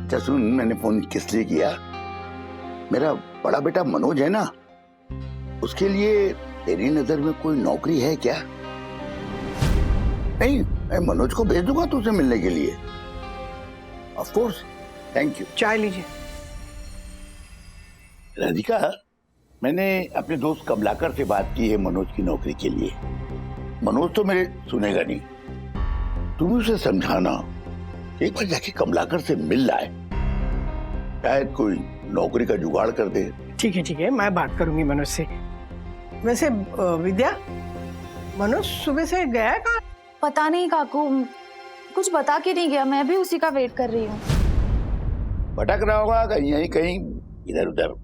अच्छा सुन, मैंने फोन किस लिए किया? मेरा बड़ा बेटा मनोज है ना, उसके लिए तेरी नजर में कोई नौकरी है क्या? नहीं, मैं मनोज को भेज दूंगा तुझसे मिलने के लिए। Of course. Thank you. चाय लीजिए। राधिका, मैंने अपने दोस्त कमलाकर से बात की है मनोज की नौकरी के लिए। मनोज तो मेरे सुनेगा नहीं, तुम उसे समझाना, एक बार जाके कमलाकर से मिल लाए, शायद कोई नौकरी का जुगाड़ कर दे। ठीक है, मैं बात करूंगी मनोज से। वैसे विद्या, मनोज सुबह से गया है कहाँ? पता नहीं काकू, कुछ बता के नहीं गया, मैं भी उसी का वेट कर रही हूँ। भटक रहा होगा कहीं यहीं कहीं इधर उधर।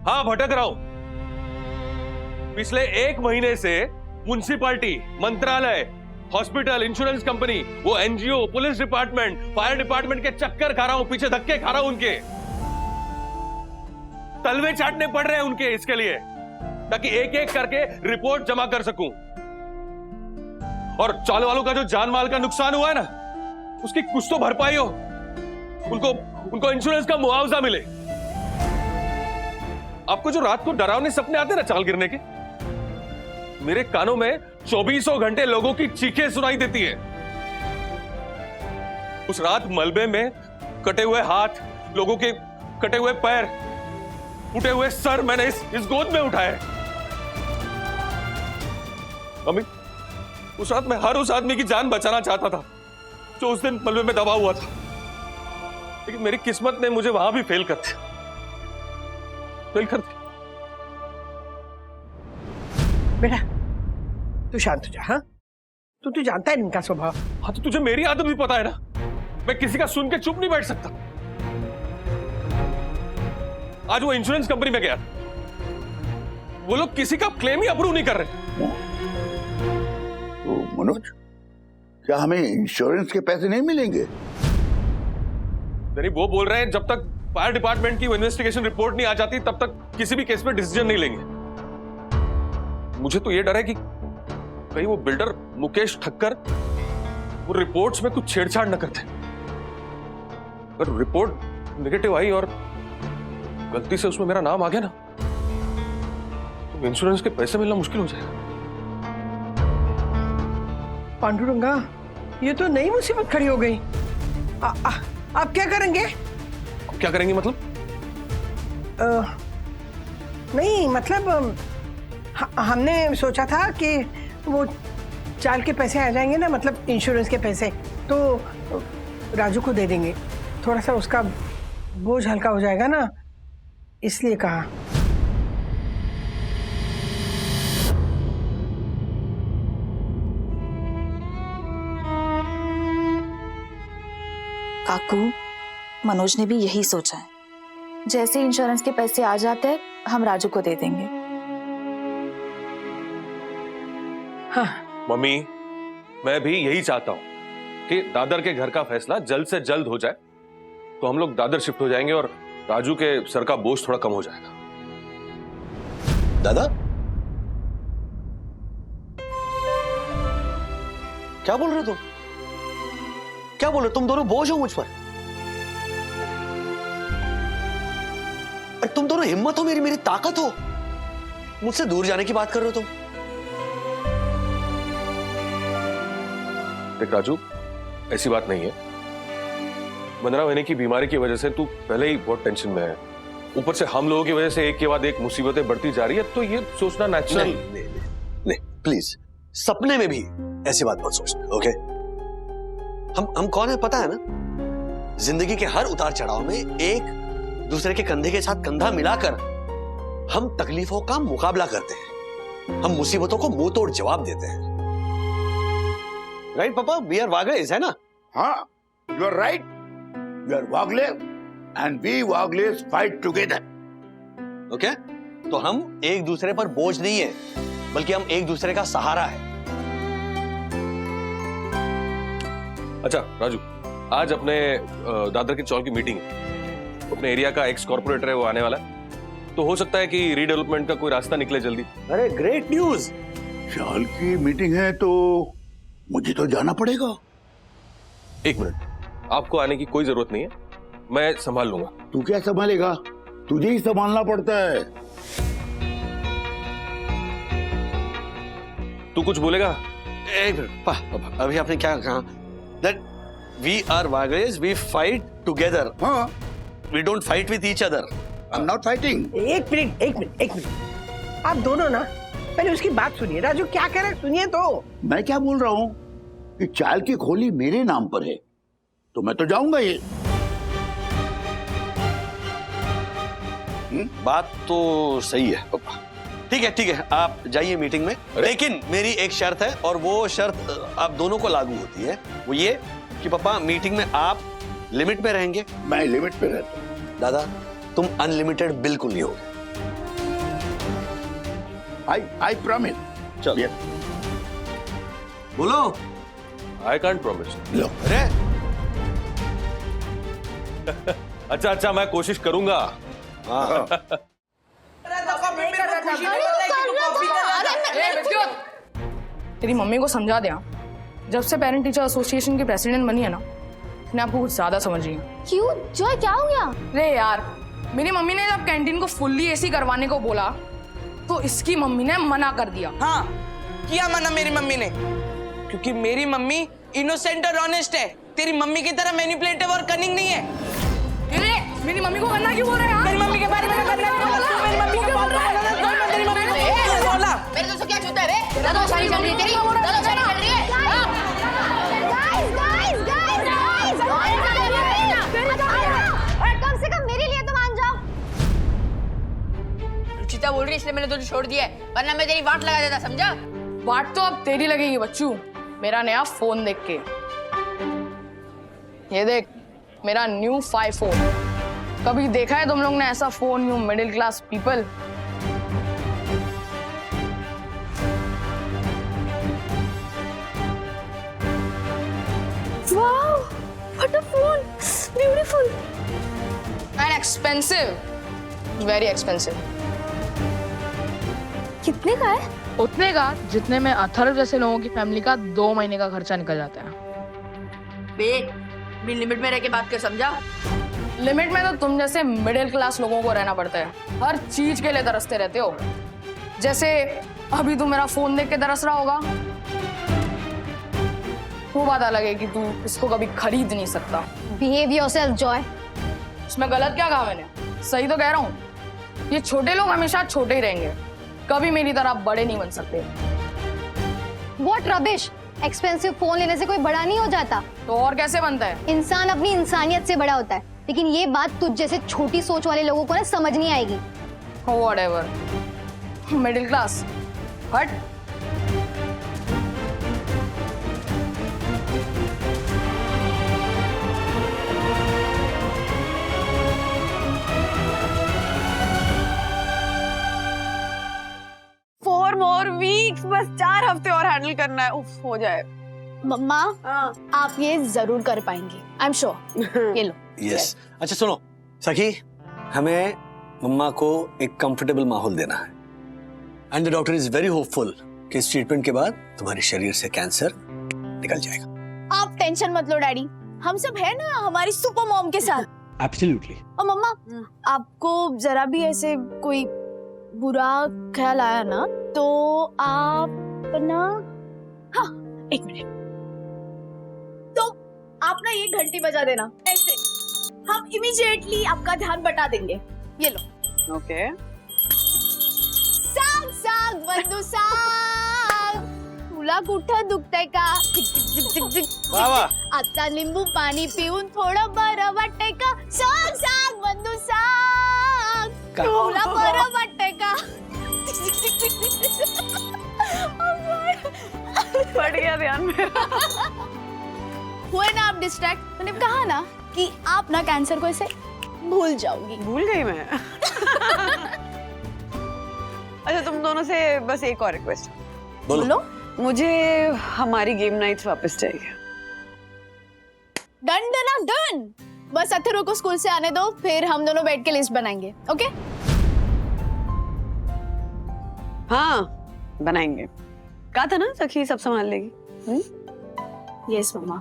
हाँ, भटक रहा हूं। पिछले 1 महीने से म्युनिसिपैलिटी, मंत्रालय, हॉस्पिटल, इंश्योरेंस कंपनी, वो NGO, police department, fire department के चक्कर खा रहा हूं, पीछे धक्के खा रहा हूं, उनके तलवे चाटने पड़ रहे हैं उनके, इसके लिए ताकि एक एक करके रिपोर्ट जमा कर सकूं। और चाल वालों का जो जान माल का नुकसान हुआ है ना, उसकी कुछ तो भरपाई हो, उनको इंश्योरेंस का मुआवजा मिले। आपको जो रात को डरावने सपने आते हैं ना चाल गिरने के, मेरे कानों में 24 घंटे लोगों की चीखें सुनाई देती है। उस रात मलबे में कटे हुए हाथ, लोगों के कटे हुए पैर, उठे हुए सर मैंने इस गोद में उठाए। अम्मी, उस रात मैं हर उस आदमी की जान बचाना चाहता था जो उस दिन मलबे में दबा हुआ था, लेकिन मेरी किस्मत ने मुझे वहां भी फेल कर दिया। बेटा तू शांत हो जा। हाँ तू जानता है इनका स्वभाव। हाँ तो तुझे मेरी आदत भी पता है ना, मैं किसी का सुन के चुप नहीं बैठ सकता। आज वो इंश्योरेंस कंपनी में गया, वो लोग किसी का क्लेम ही अप्रूव नहीं कर रहे। तो मनोज, क्या हमें इंश्योरेंस के पैसे नहीं मिलेंगे? नहीं, वो बोल रहे हैं जब तक फायर डिपार्टमेंट की इन्वेस्टिगेशन रिपोर्ट नहीं आ जाती तब तक किसी भी केस में डिसीजन नहीं लेंगे। मुझे तो ये डर है कि कहीं वो बिल्डर मुकेश ठक्कर वो रिपोर्ट्स में कुछ छेड़छाड़ न करते। अगर रिपोर्ट नेगेटिव आई और गलती से उसमें मेरा नाम आ गया ना, तो इंश्योरेंस के पैसे मिलना मुश्किल हो जाएगा। पांडुरंगा, ये तो नई मुसीबत खड़ी हो गई। आप क्या करेंगे? क्या करेंगे मतलब? नहीं मतलब हमने सोचा था कि वो चाल के पैसे आ जाएंगे ना, मतलब इंश्योरेंस के पैसे, तो राजू को दे देंगे, थोड़ा सा उसका बोझ हल्का हो जाएगा ना, इसलिए कहा। काकू, मनोज ने भी यही सोचा है। जैसे इंश्योरेंस के पैसे आ जाते हैं हम राजू को दे देंगे। हाँ। मम्मी, मैं भी यही चाहता हूं कि दादर के घर का फैसला जल्द से जल्द हो जाए, तो हम लोग दादर शिफ्ट हो जाएंगे और राजू के सर का बोझ थोड़ा कम हो जाएगा। दादा क्या बोल रहे हो तुम? क्या बोल रहे हो? तुम दोनों बोझ हो मुझ पर। तुम दोनों हिम्मत हो, मेरी ताकत हो। मुझसे दूर जाने की बात कर रहे हो तुम। देख राजू, ऐसी बात नहीं है। 15 महीने की बीमारी की वजह से तू पहले ही बहुत टेंशन में है, ऊपर से हम लोगों की वजह से एक के बाद एक मुसीबतें बढ़ती जा रही है, तो ये सोचना नेचुरल। नहीं प्लीज, सपने में भी ऐसी बात मत सोचना, ओके? हम कौन है पता है ना? जिंदगी के हर उतार चढ़ाव में एक दूसरे के कंधे के साथ कंधा मिलाकर हम तकलीफों का मुकाबला करते हैं, हम मुसीबतों को मुंह तोड़ जवाब देते हैं। राइट पापा? वी आर वागलेस, है ना? हाँ, you are right. We are वागलेस एंड वी वागलेस फाइट टुगेदर। ओके? तो हम एक दूसरे पर बोझ नहीं है, बल्कि हम एक दूसरे का सहारा है। अच्छा राजू, आज अपने दादर के चौल की मीटिंग है। अपने एरिया का एक्स कॉर्पोरेटर है, वो आने वाला है, तो हो सकता है कि रीडेवलपमेंट का कोई रास्ता निकले जल्दी। अरे ग्रेट न्यूज। चाल की मीटिंग है तो मुझे तो जाना पड़ेगा। एक मिनट, आपको आने की कोई जरूरत नहीं है, मैं संभाल लूंगा। तू क्या संभालेगा? तुझे ही संभालना पड़ता है। तू कुछ बोलेगा? एक मिनट, अभी आपने क्या कहा? That we are Wagles, we fight together. हाँ। We don't fight with each other. I'm not fighting. एक मिनट। आप दोनों ना पहले उसकी बात सुनिए। राजू क्या कह रहे हैं सुनिए तो। मैं क्या बोल रहा हूँ कि चाल की खोली मेरे नाम पर है, तो मैं तो जाऊंगा। ये बात तो सही है पापा। ठीक है, आप जाइए मीटिंग में, लेकिन मेरी एक शर्त है, और वो शर्त आप दोनों को लागू होती है। वो ये कि पापा, मीटिंग में आप लिमिट में रहेंगे। मैं लिमिट पे रहता हूँ। दादा, तुम अनलिमिटेड बिल्कुल नहीं होगे। I promise. चलो बोलो। I can't promise. लो। अरे अच्छा, मैं कोशिश करूंगा। हाँ। तेरी मम्मी को समझा दे, जब से पेरेंट टीचर एसोसिएशन की प्रेसिडेंट बनी है ना, उसने आपको कुछ ज्यादा समझ रही है। क्यों जॉय, क्या हो गया? अरे यार, मेरी मम्मी ने जब कैंटीन को फुल्ली एसी करवाने को बोला तो इसकी मम्मी ने मना कर दिया। हाँ, किया मना मेरी मम्मी ने, क्योंकि मेरी मम्मी इनोसेंट और ऑनेस्ट है। तेरी मम्मी की तरह मैनिपुलेटिव और कनिंग नहीं है। मेरी मम्मी को करना क्यों बोल रहे हैं? मेरी मम्मी के बारे में मेरी मम्मी को बोल रहा है। मेरी मम्मी ने बोला मेरे दोस्तों क्या छूता है बे? दादा शादी चल रही है तेरी, दादा शादी चल रही है। सीधा बोल रही इसलिए मैंने तुझे छोड़ दिया है, वरना मैं तेरी वाट लगा देता, समझा? वाट तो अब तेरी लगेगी बच्चू, मेरा नया फोन देख के। ये देख, मेरा न्यू 5 फोन। कभी देखा है तुम लोग ने ऐसा phone, you middle class people? Wow, what a phone, beautiful and expensive, very expensive. कितने का है? उतने का जितने में अथर्व जैसे लोगों की फैमिली का 2 महीने का खर्चा निकल जाता है। अपनी लिमिट में रह के बात कर, समझा? लिमिट में तो तुम जैसे मिडिल क्लास लोगों को रहना पड़ता है, हर चीज के लिए तरसते रहते हो। जैसे अभी तू मेरा फोन देख के तरस रहा होगा, वो बात अलग है कि तू इसको कभी खरीद नहीं सकता। Behave yourself Joy. इसमें गलत क्या कहा मैंने? सही तो कह रहा हूँ। ये छोटे लोग हमेशा छोटे ही रहेंगे, कभी मेरी तरह बड़े नहीं बन सकते। What rubbish! एक्सपेंसिव फोन लेने से कोई बड़ा नहीं हो जाता। तो और कैसे बनता है? इंसान अपनी इंसानियत से बड़ा होता है, लेकिन ये बात तुझ जैसे छोटी सोच वाले लोगों को ना समझ नहीं आएगी। Whatever. मिडिल क्लास, हट। Four more weeks, बस 4 हफ्ते और हैंडल करना है, उफ हो जाए। मम्मा, आप ये जरूर कर पाएंगी, आई एम श्योर। ये लो। यस। अच्छा सुनो सखी, हमें मम्मा को एक कंफर्टेबल माहौल देना है, and the doctor is very hopeful कि इस ट्रीटमेंट के बाद तुम्हारे शरीर से कैंसर निकल जाएगा। आप टेंशन मत लो डैडी, हम सब है ना हमारी सुपर मॉम के साथ। एब्सोल्युटली। और मम्मा, आपको जरा भी ऐसे कोई बुरा ख्याल आया ना तो आप ना, हाँ 1 मिनट, तो आप ना ये घंटी बजा देना ऐसे, हम इमीडिएटली आपका ध्यान बटा देंगे। ये लो। ओके। साग साग बंधू साग, तुला कुठं दुखतंय का? झिक झिक झिक झिक झिक। वाह वाह। आता लिंबू पाणी पिऊन थोडं बरं वाटतंय का? साग साग बंधू साग, तुला बरं वाटतंय का? बढ़ गया ध्यान मेरा। हुए ना आप डिस्ट्रैक्ट, मैंने कहा ना कि आप ना कैंसर को ऐसे भूल जाओगी। भूल गई मैं। अच्छा तुम दोनों से बस एक और रिक्वेस्ट। बोलो। मुझे हमारी गेम नाइट्स वापस चाहिए। Done done done. बस अथर्व को स्कूल से आने दो, फिर हम दोनों बैठ के लिस्ट बनाएंगे। ओके? हाँ बनाएंगे। कहा था ना सखी सब संभाल लेगी। यस मम्मा,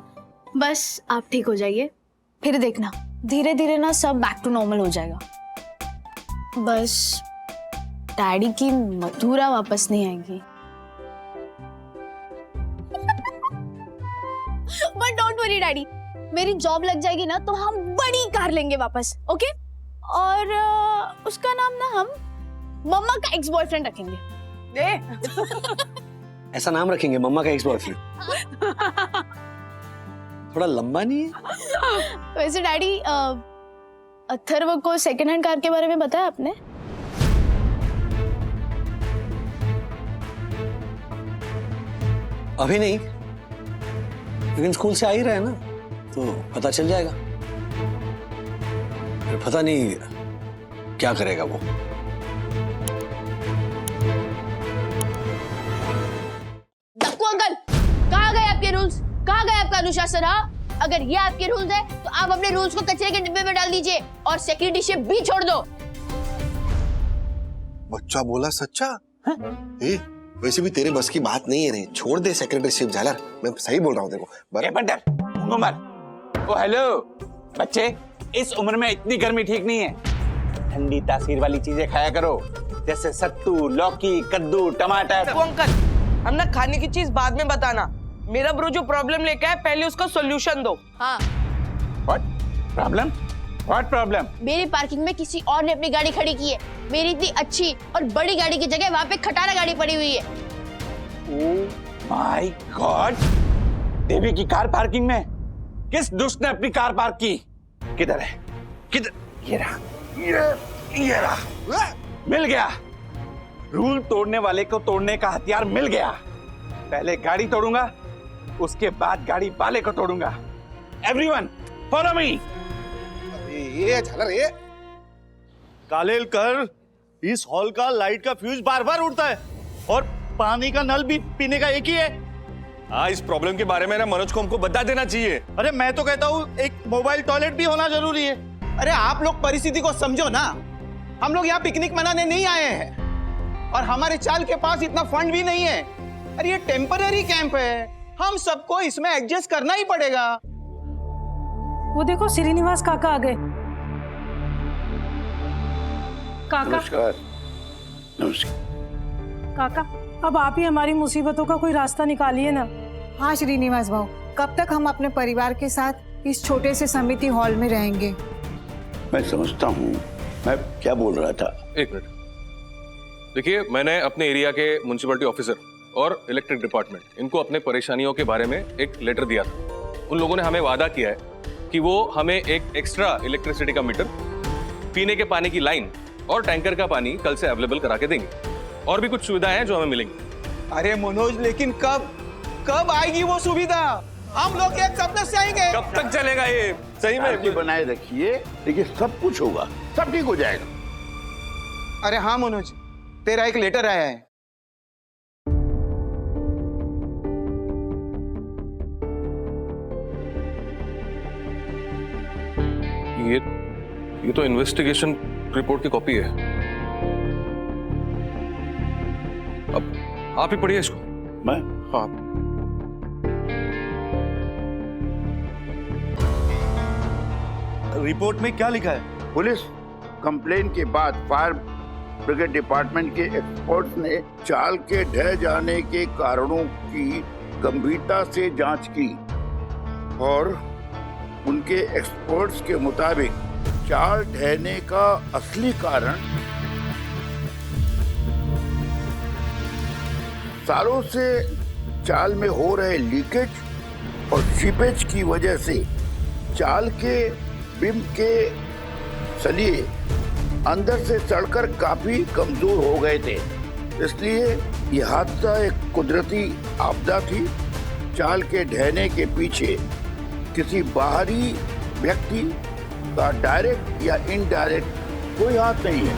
बस आप ठीक हो जाइए, फिर देखना धीरे धीरे ना सब बैक टू नॉर्मल हो जाएगा। बस डैडी की मधुरा वापस नहीं आएगी। बट डोंट वरी डैडी, मेरी जॉब लग जाएगी ना तो हम बड़ी कार लेंगे वापस। ओके? और उसका नाम ना हम मम्मा का एक्स बॉयफ्रेंड रखेंगे। ऐसा नाम रखेंगे, मम्मा का एक्स बॉयफ्रेंड? थोड़ा लंबा नहीं है? वैसे डैडी, अथर्व को सेकंड हैंड कार के बारे में बताया आपने? अभी नहीं, लेकिन स्कूल से आ ही रहे हैं ना, तो पता चल जाएगा। फिर पता नहीं क्या करेगा वो। दक्कू अंकल, कहाँ गए आपके रूल्स? कहाँ गए आपका अनुशासन? हाँ, अगर ये आपके रूल्स है तो आप अपने रूल्स को कचरे के डिब्बे में डाल दीजिए और सेक्रेटरी शिप भी छोड़ दो। बच्चा बोला सच्चा। ए, वैसे भी तेरे बस की बात नहीं है रे, छोड़ दे सेक्रेटरीशिप झालर, मैं सही बोल रहा हूँ देखो। बंटर उमर, ओ हेलो बच्चे, इस उम्र में इतनी गर्मी ठीक नहीं है। ठंडी तासीर वाली चीजें खाया करो, जैसे सत्तू, लौकी, कद्दू, टमाटर। वो अंकल, हम ना खाने की चीज बाद में बताना। मेरा ब्रो जो प्रॉब्लम लेके आए, पहले उसका सॉल्यूशन दो। हाँ। What problem? What problem? मेरी पार्किंग में किसी और ने अपनी गाड़ी खड़ी की है। मेरी इतनी अच्छी और बड़ी गाड़ी की जगह वहाँ पे खटारा गाड़ी पड़ी हुई है। ओह माय गॉड, देवी की कार पार्किंग में किस दुष्ट ने अपनी कार पार्क की? किधर है? किधर? ये रहा, ये रहा, मिल गया। रूल तोड़ने वाले को तोड़ने का हथियार मिल गया। पहले गाड़ी तोड़ूंगा, उसके बाद गाड़ी वाले को तोड़ूंगा। Everyone follow me. ये झालर ये कालेलकर, इस हॉल का लाइट का फ्यूज बार बार उड़ता है और पानी का नल भी पीने का एक ही है। हाँ, इस प्रॉब्लम के बारे में ना मनोज को हमको बता देना चाहिए। अरे मैं तो कहता हूँ एक मोबाइल टॉयलेट भी होना जरूरी है। अरे आप लोग परिस्थिति को समझो ना, हम लोग यहाँ पिकनिक मनाने नहीं आए हैं और हमारे चाल के पास इतना फंड भी नहीं है। अरे ये टेम्पररी कैंप है, हम सबको इसमें एडजस्ट करना ही पड़ेगा। वो देखो श्रीनिवास काका आ गए। काका। नमस्कार। नमस्कार काका, अब आप ही हमारी मुसीबतों का कोई रास्ता निकालिए ना। हाँ श्रीनिवास भाऊ, कब तक हम अपने परिवार के साथ इस छोटे से समिति हॉल में रहेंगे? मैं समझता हूँ, मैं क्या बोल रहा था। एक मिनट देखिए, मैंने अपने एरिया के म्युनिसिपैलिटी ऑफिसर और इलेक्ट्रिक डिपार्टमेंट इनको अपने परेशानियों के बारे में एक लेटर दिया था। उन लोगों ने हमें वादा किया है कि वो हमें एक एक्स्ट्रा इलेक्ट्रिसिटी का मीटर, पीने के पानी की लाइन और टैंकर का पानी कल से अवेलेबल करा के देंगे। और भी कुछ सुविधाएं हैं जो हमें मिलेंगी। अरे मनोज, लेकिन कब आएगी वो सुविधा? हम लोग एक सप्ताह से आएंगे। कब तक चलेगा ये? सही में बनाए रखिए, देखिए सब कुछ होगा, सब ठीक हो जाएगा। अरे हाँ मनोज, तेरा एक लेटर आया है। ये तो इन्वेस्टिगेशन रिपोर्ट की कॉपी है। अब आप ही पढ़िए इसको। मैं? हाँ। रिपोर्ट में क्या लिखा है? पुलिस कंप्लेन के बाद फायर ब्रिगेड डिपार्टमेंट के एक्सपर्ट्स ने चाल के ढह जाने के कारणों की गंभीरता से जांच की और उनके एक्सपर्ट्स के मुताबिक चाल ढहने का असली कारण सालों से चाल में हो रहे लीकेज और सीपेज की वजह से चाल के बिम के सलिए अंदर से सड़कर काफी कमजोर हो गए थे। इसलिए यह हादसा एक कुदरती आपदा थी। चाल के ढहने के पीछे किसी बाहरी व्यक्ति का डायरेक्ट या इनडायरेक्ट कोई हाथ नहीं है।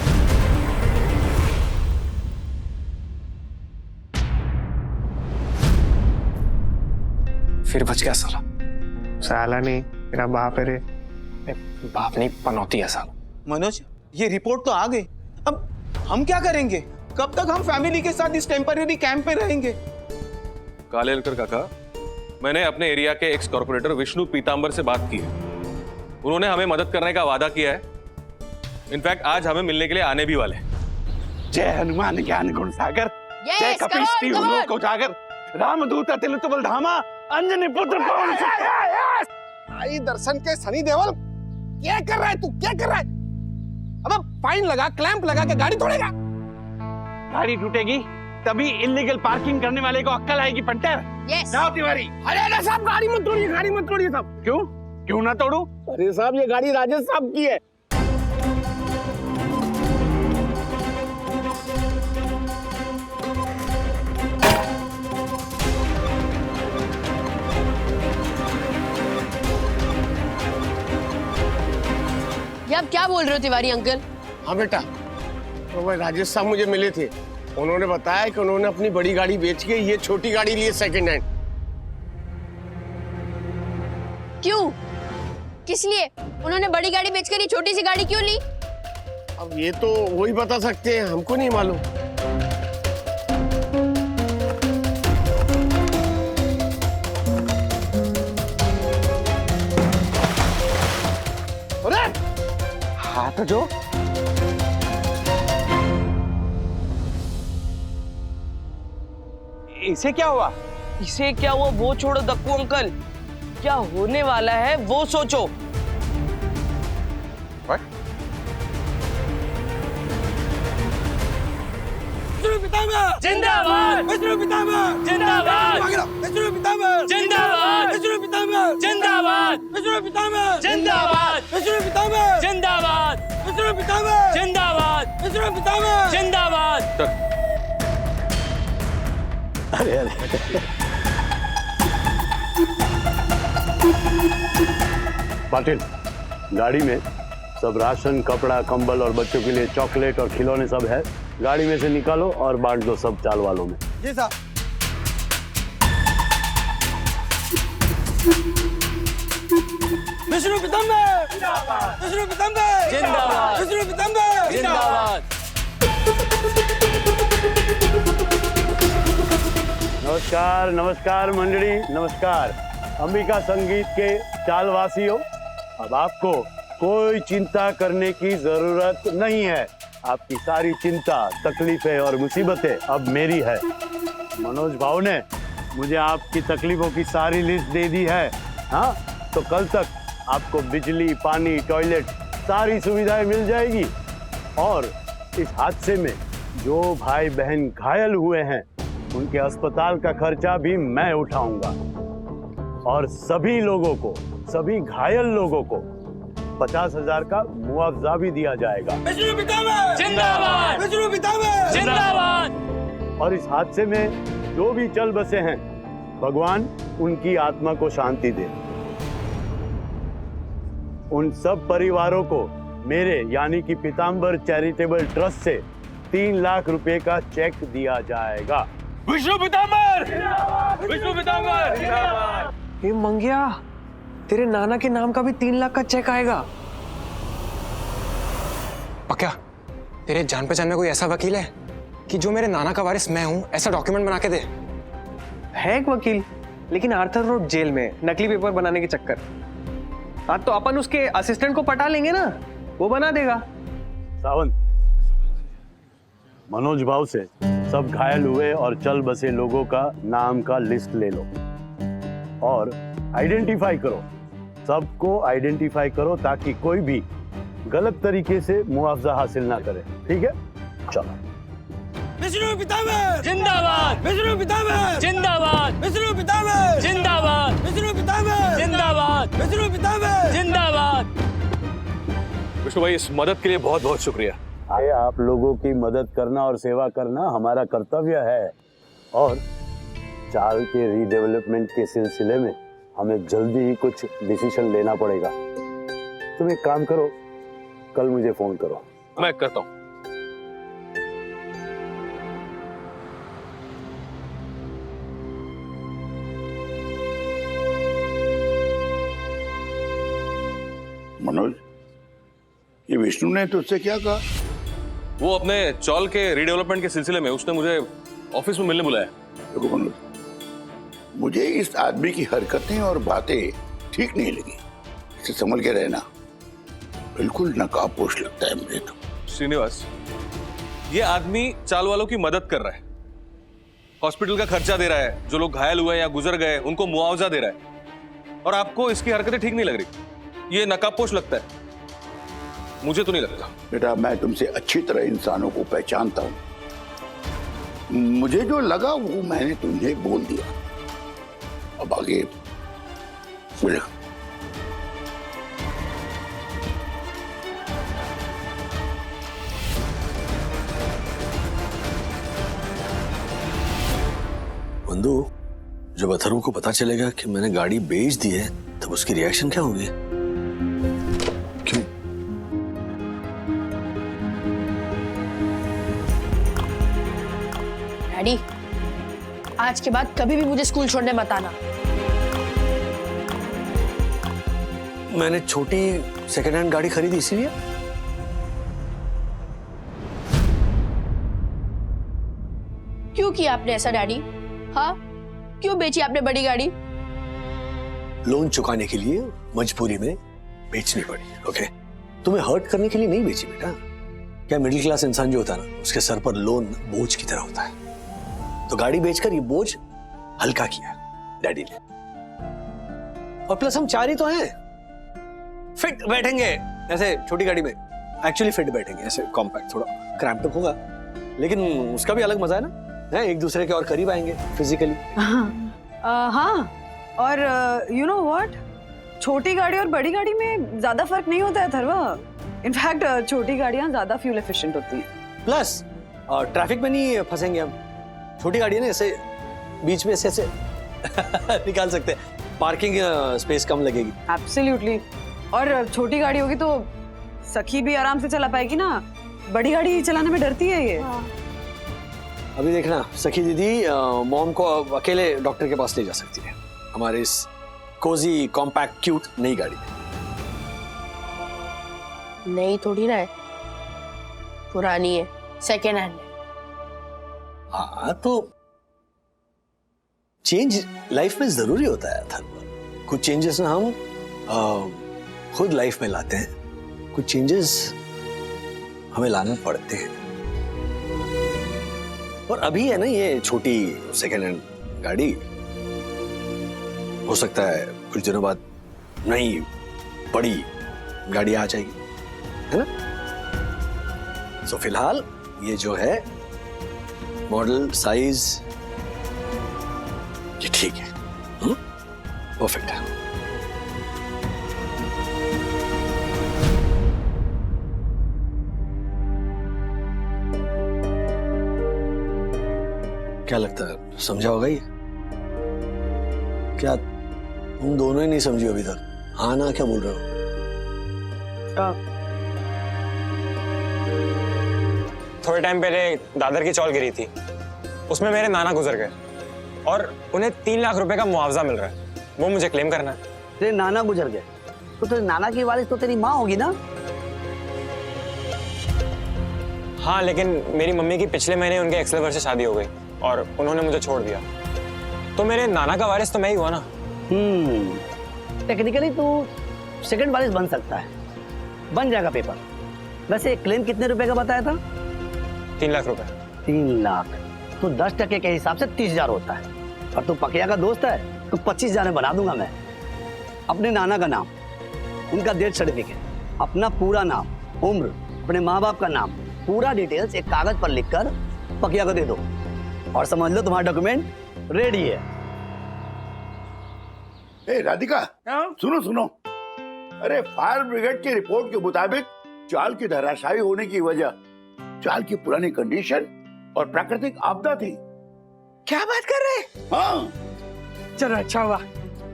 फिर बच गया साला। साला नहीं, मेरा बाप है रे। बाप नहीं, पनौती है साला। मनोज, ये रिपोर्ट तो आ गई, अब हम क्या करेंगे? कब तक हम फैमिली के साथ इस टेम्पररी कैंप में रहेंगे? कालेलकर काका, मैंने अपने एरिया के एक्स कॉर्पोरेटर विष्णु पीतांबर से बात की है। उन्होंने हमें मदद करने का वादा किया है। इनफैक्ट आज हमें मिलने के लिए आने भी वाले। जय हनुमान ज्ञान गुण सागर, जय कपीश तिहु लोक उजागर, रामदूत अतिलित बलधामा, अंजनी पुत्र पवन सुत। आई दर्शन के सनी देवल, क्या कर रहा है तू? क्या कर रहा है? अब फाइन लगा, क्लैंप लगा के गाड़ी तोड़ेगा। गाड़ी टूटेगी तभी इलीगल पार्किंग करने वाले को अक्कल आएगी पंटर। जाओ तिवारी। अरे साहब, गाड़ी मत तोड़िए, गाड़ी मत तोड़िए साहब। क्यों ना तोड़ू? अरे साहब, ये गाड़ी राजेश साहब की है। ये आप क्या बोल रहे हो तिवारी अंकल? हाँ बेटा, तो भाई राजेश साहब मुझे मिले थे। उन्होंने बताया कि उन्होंने अपनी बड़ी गाड़ी बेच के ये छोटी गाड़ी ली है सेकंड हैंड। क्यों? किस लिए? उन्होंने बड़ी गाड़ी बेचकर ये छोटी सी गाड़ी क्यों ली? अब ये तो वही बता सकते हैं, हमको नहीं मालूम। अरे हाथ जो इसे क्या हुआ? इसे क्या हुआ वो छोड़ो दक्कू अंकल, क्या होने वाला है वो सोचो। जिंदाबाद विष्णु पितामह, जिंदाबाद विष्णु पितामह, जिंदाबाद विष्णु पितामह, जिंदाबाद विष्णु पितामह, जिंदाबाद विष्णु पितामह, जिंदाबाद विष्णु पितामह, जिंदाबाद विष्णु पितामह, जिंदाबाद। अरे अरे पाटिल, गाड़ी में सब राशन, कपड़ा, कंबल और बच्चों के लिए चॉकलेट और खिलौने सब है। गाड़ी में से निकालो और बांट दो सब चाल वालों में। जी साहब। विष्णु पिताम्बर जिंदाबाद, विष्णु पिताम्बर जिंदाबाद, विष्णु पिताम्बर जिंदाबाद। नमस्कार नमस्कार मंडली, नमस्कार। अंबिका संगीत के चालवासियों, अब आपको कोई चिंता करने की जरूरत नहीं है। आपकी सारी चिंता, तकलीफें और मुसीबतें अब मेरी है। मनोज भाव ने मुझे आपकी तकलीफों की सारी लिस्ट दे दी है। हाँ, तो कल तक आपको बिजली, पानी, टॉयलेट सारी सुविधाएं मिल जाएगी। और इस हादसे में जो भाई बहन घायल हुए हैं उनके अस्पताल का खर्चा भी मैं उठाऊंगा। और सभी लोगों को, सभी घायल लोगों को 50,000 का मुआवजा भी दिया जाएगा। विष्णु पिताम्बर जिंदाबाद, विष्णु पिताम्बर जिंदाबाद। और इस हादसे में जो भी चल बसे हैं, भगवान उनकी आत्मा को शांति दे। उन सब परिवारों को मेरे यानी कि पीताम्बर चैरिटेबल ट्रस्ट से 3 लाख रुपए का चेक दिया जाएगा। विष्णु पिताम्बर, विष्णु पिताम्बर। ये मंगिया, तेरे नाना के नाम का भी 3 लाख का चेक आएगा। पक्का तेरे जान पहचान में कोई ऐसा वकील है कि जो मेरे नाना का वारिस मैं हूं ऐसा डॉक्यूमेंट बना के दे? है एक वकील, लेकिन आर्थर रोड जेल में नकली पेपर बनाने के चक्कर। हाँ, तो अपन उसके असिस्टेंट को पटा लेंगे ना, वो बना देगा। सावंत, मनोज भाव से सब घायल हुए और चल बसे लोगों का नाम का लिस्ट ले लो और आइडेंटिफाई करो। सबको आइडेंटिफाई करो ताकि कोई भी गलत तरीके से मुआवजा हासिल ना करे। ठीक है, चलो। विष्णु पिताम्बर जिंदाबाद, विष्णु पिताम्बर जिंदाबाद, विष्णु पिताम्बर जिंदाबाद, विष्णु पिताम्बर जिंदाबाद, विष्णु पिताम्बर जिंदाबाद। विष्णु भाई, इस मदद के लिए बहुत बहुत शुक्रिया। आए, आप लोगों की मदद करना और सेवा करना हमारा कर्तव्य है। और चाल के रीडेवलपमेंट के सिलसिले में हमें जल्दी ही कुछ डिसीजन लेना पड़ेगा। तुम एक काम करो, कल मुझे फोन करो। मैं करता हूं। मनोज, ये विष्णु ने तुझसे क्या कहा? वो अपने चौल के रीडेवलपमेंट के सिलसिले में उसने मुझे ऑफिस में मिलने बुलाया। देखो मनोज, मुझे इस आदमी की हरकतें और बातें ठीक नहीं लगी। इसे संभल के रहना। बिल्कुल नकाबपोश लगता है मुझे तो। श्रीनिवास, ये आदमी चाल वालों की मदद कर रहा है, हॉस्पिटल का खर्चा दे रहा है, जो लोग घायल हुए या गुजर गए उनको मुआवजा दे रहा है, और आपको इसकी हरकतें ठीक नहीं लग रही। ये नकाबपोश लगता है। मुझे तो नहीं लगता। बेटा, मैं तुमसे अच्छी तरह इंसानों को पहचानता हूं। मुझे जो लगा वो मैंने तुम्हें बोल दिया। अब आगे बोले। बंधु, जब अथर्व को पता चलेगा कि मैंने गाड़ी बेच दी है तब उसकी रिएक्शन क्या होगी? क्यों? डैडी, आज के बाद कभी भी मुझे स्कूल छोड़ने मत आना। मैंने छोटी सेकेंड हैंड गाड़ी खरीदी इसीलिए। क्यों किया आपने ऐसा डैडी? हाँ, क्यों बेची आपने बड़ी गाड़ी? लोन चुकाने के लिए मजबूरी में बेचनी पड़ी। ओके, तुम्हें हर्ट करने के लिए नहीं बेची बेटा। क्या मिडिल क्लास इंसान जो होता है ना, उसके सर पर लोन बोझ की तरह होता है। तो गाड़ी बेचकर ये बोझ हल्का किया डैडी ने। और प्लस हम 4 ही तो हैं। फिट बैठेंगे ऐसे छोटी गाड़ी में। एक्चुअली फिट बैठेंगे ऐसे कॉम्पैक्ट, थोड़ा क्रैम्प्ड होगा लेकिन उसका भी अलग मजा है ना, है एक दूसरे के और करीब आएंगे फिजिकली। हाँ, और यू नो व्हाट, छोटी गाड़ी और बड़ी गाड़ी में ज्यादा फर्क नहीं होता है थर्वा। इनफैक्ट छोटी गाड़ियां ज्यादा फ्यूल एफिशिएंट होती हैं। प्लस ट्रैफिक में नहीं फंसेंगे हम। छोटी गाड़ी है ना, ऐसे बीच में से निकाल सकते हैं, पार्किंग स्पेस कम लगेगी। एब्सोल्युटली। और छोटी गाड़ी होगी तो सखी भी आराम से चला पाएगी ना, बड़ी गाड़ी चलाने में डरती है ये। अभी देखना सखी दीदी मॉम को अकेले डॉक्टर के पास ले जा सकती है हमारे इस कोजी कॉम्पैक्ट क्यूट नई गाड़ी में। नहीं थोड़ी ना है, पुरानी है, सेकेंड हैंड है। हाँ तो चेंज लाइफ में जरूरी होता है था। कुछ चेंजेस ना हम खुद लाइफ में लाते हैं, कुछ चेंजेस हमें लाने पड़ते हैं। और अभी है ना ये छोटी सेकेंड हैंड गाड़ी, हो सकता है कुछ दिनों बाद नई बड़ी गाड़ी आ जाएगी, है ना। सो फिलहाल ये जो है मॉडल साइज ये ठीक है, परफेक्ट है। क्या लगता है समझा होगा ये? क्या तुम दोनों ही नहीं समझी अभी तक? हाँ ना क्या बोल रहे हो? थोड़े टाइम पहले दादर की चौल गिरी थी, उसमें मेरे नाना गुजर गए और उन्हें 3 लाख रुपए का मुआवजा मिल रहा है, वो मुझे क्लेम करना है। तेरे नाना गुजर गए तो तेरे नाना की वारिस तो तेरी माँ होगी ना? हाँ, लेकिन मेरी मम्मी की पिछले महीने उनके एक्स लवर से शादी हो गई और उन्होंने मुझे छोड़ दिया, तो मेरे नाना का वारिस तो मैं ही हुआ ना। टेक्निकली तू सेकंड वारिस बन सकता है, बन जाएगा पेपर। वैसे क्लेम कितने रुपए का बताया था? 3 लाख रुपए। 3 लाख तो 10% के हिसाब से 30,000 होता है। और तू पकिया का दोस्त है तो 25,000 में बना दूंगा मैं। अपने नाना का नाम, उनका डेथ सर्टिफिकेट, अपना पूरा नाम, उम्र, अपने माँ बाप का नाम, पूरा डिटेल्स एक कागज पर लिखकर पकिया को दे दो और समझ लो तुम्हारा डॉक्यूमेंट रेडी है। ए राधिका, सुनो सुनो, अरे फायर ब्रिगेड की रिपोर्ट के मुताबिक चाल की धराशायी होने की वजह चाल की पुरानी कंडीशन और प्राकृतिक आपदा थी। क्या बात कर रहे हैं? हाँ। चलो अच्छा हुआ,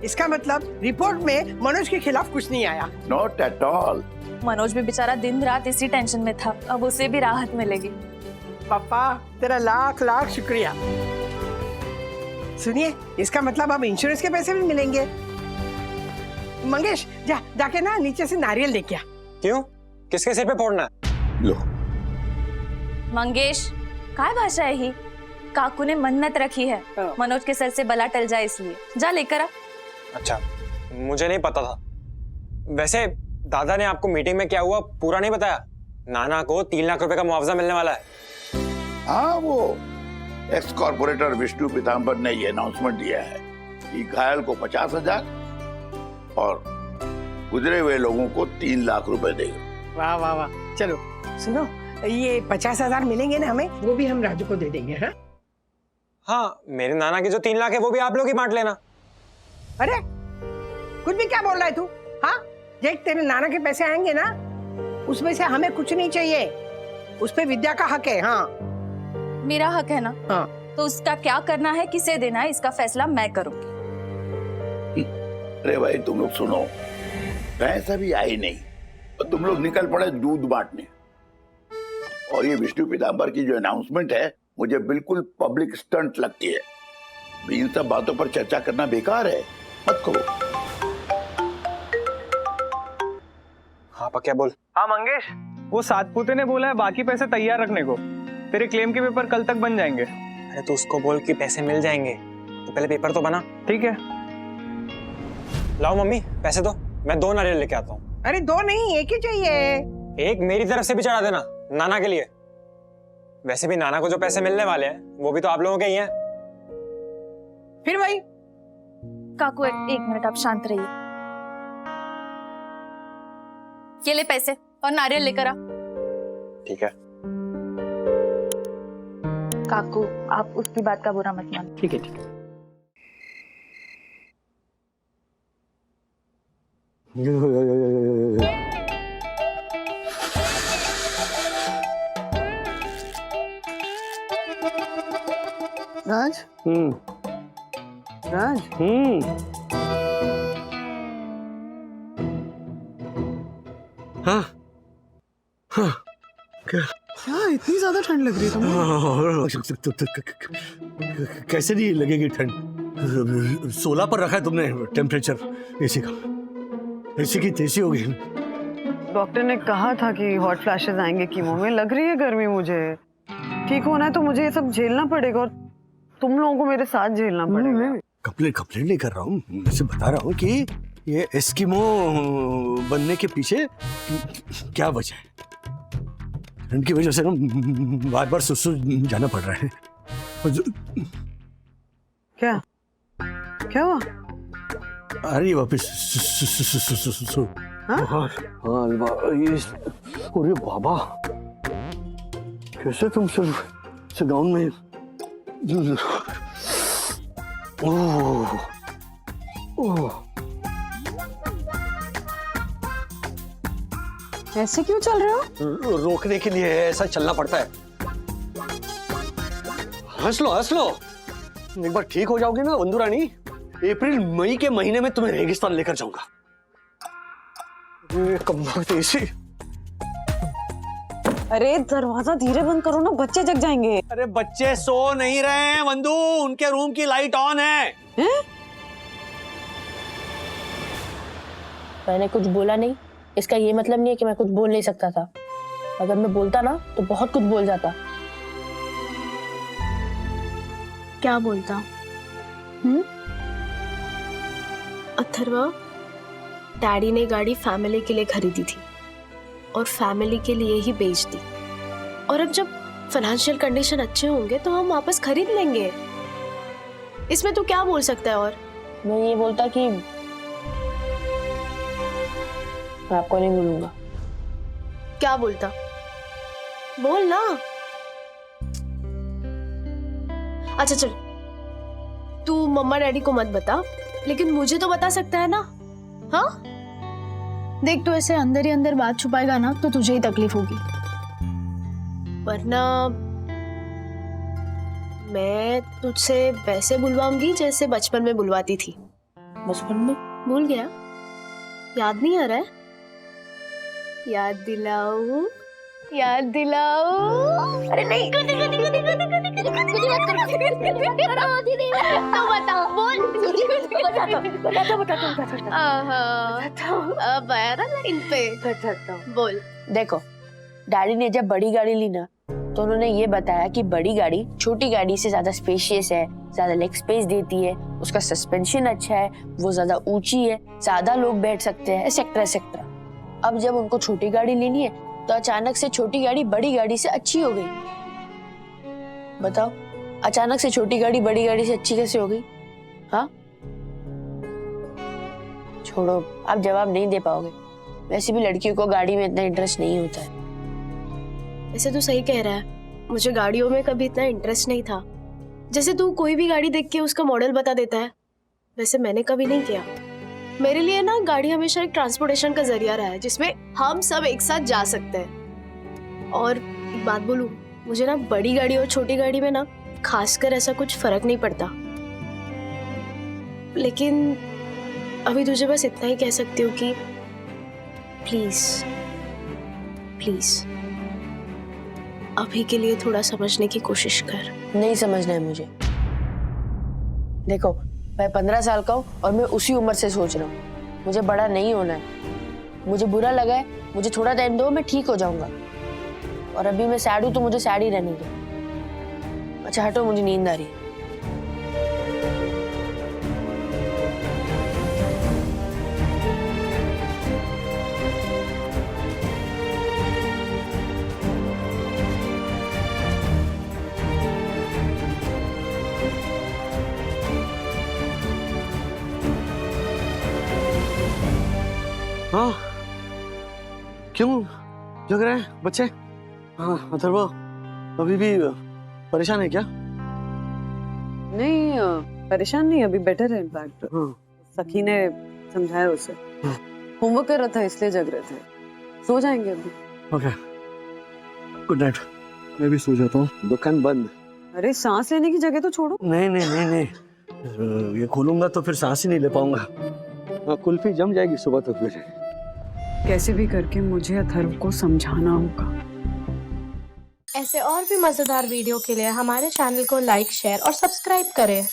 इसका मतलब रिपोर्ट में मनोज के खिलाफ कुछ नहीं आया। Not at all. मनोज भी बेचारा दिन रात इसी टेंशन में था, अब उसे भी राहत मिलेगी। पापा तेरा लाख लाख शुक्रिया। सुनिए, इसका मतलब अब इंश्योरेंस के पैसे भी मिलेंगे। मंगेश जाके ना नीचे से नारियल लेके आ। क्यों? किसके सिर पे फोड़ना है? लो मंगेश, काय भाषा है ही? काकू ने मन्नत रखी है मनोज के सर से बला टल जाए, इसलिए जा लेकर आ। अच्छा, मुझे नहीं पता था। वैसे दादा ने आपको मीटिंग में क्या हुआ पूरा नहीं बताया? नाना को 3 लाख रुपए का मुआवजा मिलने वाला है। हाँ, वो एक्स कॉर्पोरेटर विष्णु पीताम्बर ने ये अनाउंसमेंट दिया है कि घायल को 50,000 और गुजरे हुए लोगों को 3 लाख रुपए देगा। वाह वाह वाह। चलो सुनो, ये 50,000 मिलेंगे ना हमें, वो भी हम राजू को दे देंगे। हाँ हाँ, मेरे नाना के जो 3 लाख है वो भी आप लोग ही बांट लेना। अरे कुछ भी क्या बोल रहा है तू? हाँ, देख तेरे नाना के पैसे आएंगे ना, उसमें से हमें कुछ नहीं चाहिए, उस पे विद्या का हक है। हाँ, मेरा हक है ना। हाँ, तो उसका क्या करना है, किसे देना है, इसका फैसला मैं करूंगी। अरे भाई तुम लोग सुनो, भैंस अभी आई नहीं और तुम लोग निकल पड़े दूध बांटने। और ये विष्णु पीताम्बर की जो अनाउंसमेंट है मुझे बिल्कुल पब्लिक स्टंट लगती है। इन सब बातों पर चर्चा करना बेकार है, मत करो। हाँ पक्या बोल। हाँ मंगेश, वो सातपुते ने बोला है बाकी पैसे तैयार रखने को, तेरे क्लेम के पेपर कल तक बन जाएंगे। अरे तो उसको बोल कि पैसे मिल जाएंगे, तो पहले पेपर तो बना। ठीक है, लाओ मम्मी पैसे दो, मैं 2 नारियल लेके आता हूँ। अरे 2 नहीं, 1 ही चाहिए। एक मेरी तरफ से भी चढ़ा देना नाना के लिए। वैसे भी नाना को जो पैसे मिलने वाले हैं वो भी तो आप लोगों के ही हैं। फिर वही। काकू एक मिनट, आप शांत रहिए। ये ले पैसे और नारियल लेकर आ। ठीक है काकू, आप उसकी बात का बुरा मत मानो। ठीक है ठीक है। राज, राज हाँ हाँ क्या क्या इतनी ज्यादा ठंड लग रही है तुम्हें? कैसे नहीं लगेगी ठंड? 16 पर रखा है तुमने टेम्परेचर एसी का। एसी की तेजी हो गई। डॉक्टर ने कहा था कि हॉट फ्लैशेस आएंगे कीमो में। लग रही है गर्मी मुझे। ठीक होना है तो मुझे ये सब झेलना पड़ेगा और तुम लोगों को मेरे साथ झेलना पड़ेगा। कंप्लेंट नहीं कर रहा हूँ, मैं सिर्फ बता रहा हूँ कि ये एस्किमो बनने के पीछे क्या वजह है। ठंड की वजह से ना बार बार सुसु जाना पड़ रहा है। क्या क्या हुआ? आ रही है वापिस सुसु। हाँ अरे बाबा, कैसे तुम सिर्फ गाउन में? ओह ओह, ऐसे क्यों चल रहे हो? रोकने के लिए ऐसा चलना पड़ता है। हंस लो। एक बार ठीक हो जाओगे ना वंदू रानी, अप्रैल मई के महीने में तुम्हें रेगिस्तान लेकर जाऊंगा। कम वक्त ऐसी। अरे दरवाजा धीरे बंद करो ना, बच्चे जग जाएंगे। अरे बच्चे सो नहीं रहे हैं वंदू, उनके रूम की लाइट ऑन है। मैंने कुछ बोला नहीं, इसका ये मतलब नहीं है कि मैं कुछ बोल नहीं सकता था। अगर मैं बोलता ना तो बहुत कुछ बोल जाता। क्या बोलता? अथर्वा, डैडी ने गाड़ी फैमिली के लिए खरीदी थी और फैमिली के लिए ही बेच दी। और अब जब फाइनेंशियल कंडीशन अच्छे होंगे तो हम वापस खरीद लेंगे। इसमें तू क्या बोल सकता है? और मैं ये बोलता कि मैं आपको नहीं बोलूंगा। क्या बोलता? बोल ना। अच्छा चल, तू मम्मा डैडी को मत बता, लेकिन मुझे तो बता सकता है ना। हाँ देख, तू ऐसे अंदर ही अंदर बात छुपाएगा ना तो तुझे ही तकलीफ होगी। वरना मैं तुझसे वैसे बुलवाऊंगी जैसे बचपन में बुलवाती थी। बचपन में? भूल गया? याद नहीं आ रहा है? याद दिलाऊं? याद दिलाऊं? अरे नहीं, तो बताओ, बोल। अब आया ना लाइन पे, बोल। देखो, डैडी ने जब बड़ी गाड़ी ली ना तो उन्होंने ये बताया कि बड़ी गाड़ी छोटी गाड़ी से ज्यादा स्पेशियस है, ज्यादा लेग स्पेस देती है, उसका सस्पेंशन अच्छा है, वो ज्यादा ऊंची है, ज्यादा लोग बैठ सकते हैं, एक्सेट्रा एक्सेट्रा। अब जब उनको छोटी गाड़ी लेनी है तो अचानक से छोटी गाड़ी बड़ी गाड़ी से अच्छी हो गई। बताओ, अचानक से छोटी गाड़ी बड़ी गाड़ी से अच्छी कैसे हो गई? हाँ छोड़ो, आप जवाब नहीं दे पाओगे। वैसे भी लड़कियों को गाड़ी में इतना इंटरेस्ट नहीं होता है। वैसे तू सही कह रहा है, मुझे गाड़ियों में कभी इतना इंटरेस्ट नहीं था। जैसे तू कोई भी गाड़ी देख के उसका मॉडल बता देता है, वैसे मैंने कभी नहीं किया। मेरे लिए ना गाड़ी हमेशा एक ट्रांसपोर्टेशन का जरिया रहा है जिसमें हम सब एक साथ जा सकते हैं। और एक बात बोलूं, मुझे ना बड़ी गाड़ी और छोटी गाड़ी में ना खासकर ऐसा कुछ फर्क नहीं पड़ता। लेकिन अभी तुझे बस इतना ही कह सकती हूँ कि प्लीज प्लीज अभी के लिए थोड़ा समझने की कोशिश कर। नहीं समझना है मुझे। देखो, मैं 15 साल का हूँ और मैं उसी उम्र से सोच रहा हूँ। मुझे बड़ा नहीं होना है। मुझे बुरा लगा है, मुझे थोड़ा टाइम दो, मैं ठीक हो जाऊंगा। और अभी मैं सैड हूँ तो मुझे सैड ही रहने दो। अच्छा हटो, मुझे नींद आ रही है। हाँ क्यों जग रहे हैं बच्चे? हाँ अथर्वा, अभी भी परेशान है क्या? नहीं परेशान नहीं, अभी बेटर है इनफैक्ट। सखी ने समझाया उसे। होमवर्क कर रहा था इसलिए जग रहे थे। सो जाएंगे अभी। Okay, good night. मैं भी सो जाता हूँ। दुकान बंद। अरे सांस लेने की जगह तो छोड़ो। नहीं नहीं नहीं नहीं, ये खोलूंगा तो फिर सांस ही नहीं ले पाऊंगा। कुल्फी जम जाएगी सुबह तक फिर। कैसे भी करके मुझे अथर्व को समझाना होगा। ऐसे और भी मजेदार वीडियो के लिए हमारे चैनल को लाइक, शेयर और सब्सक्राइब करें।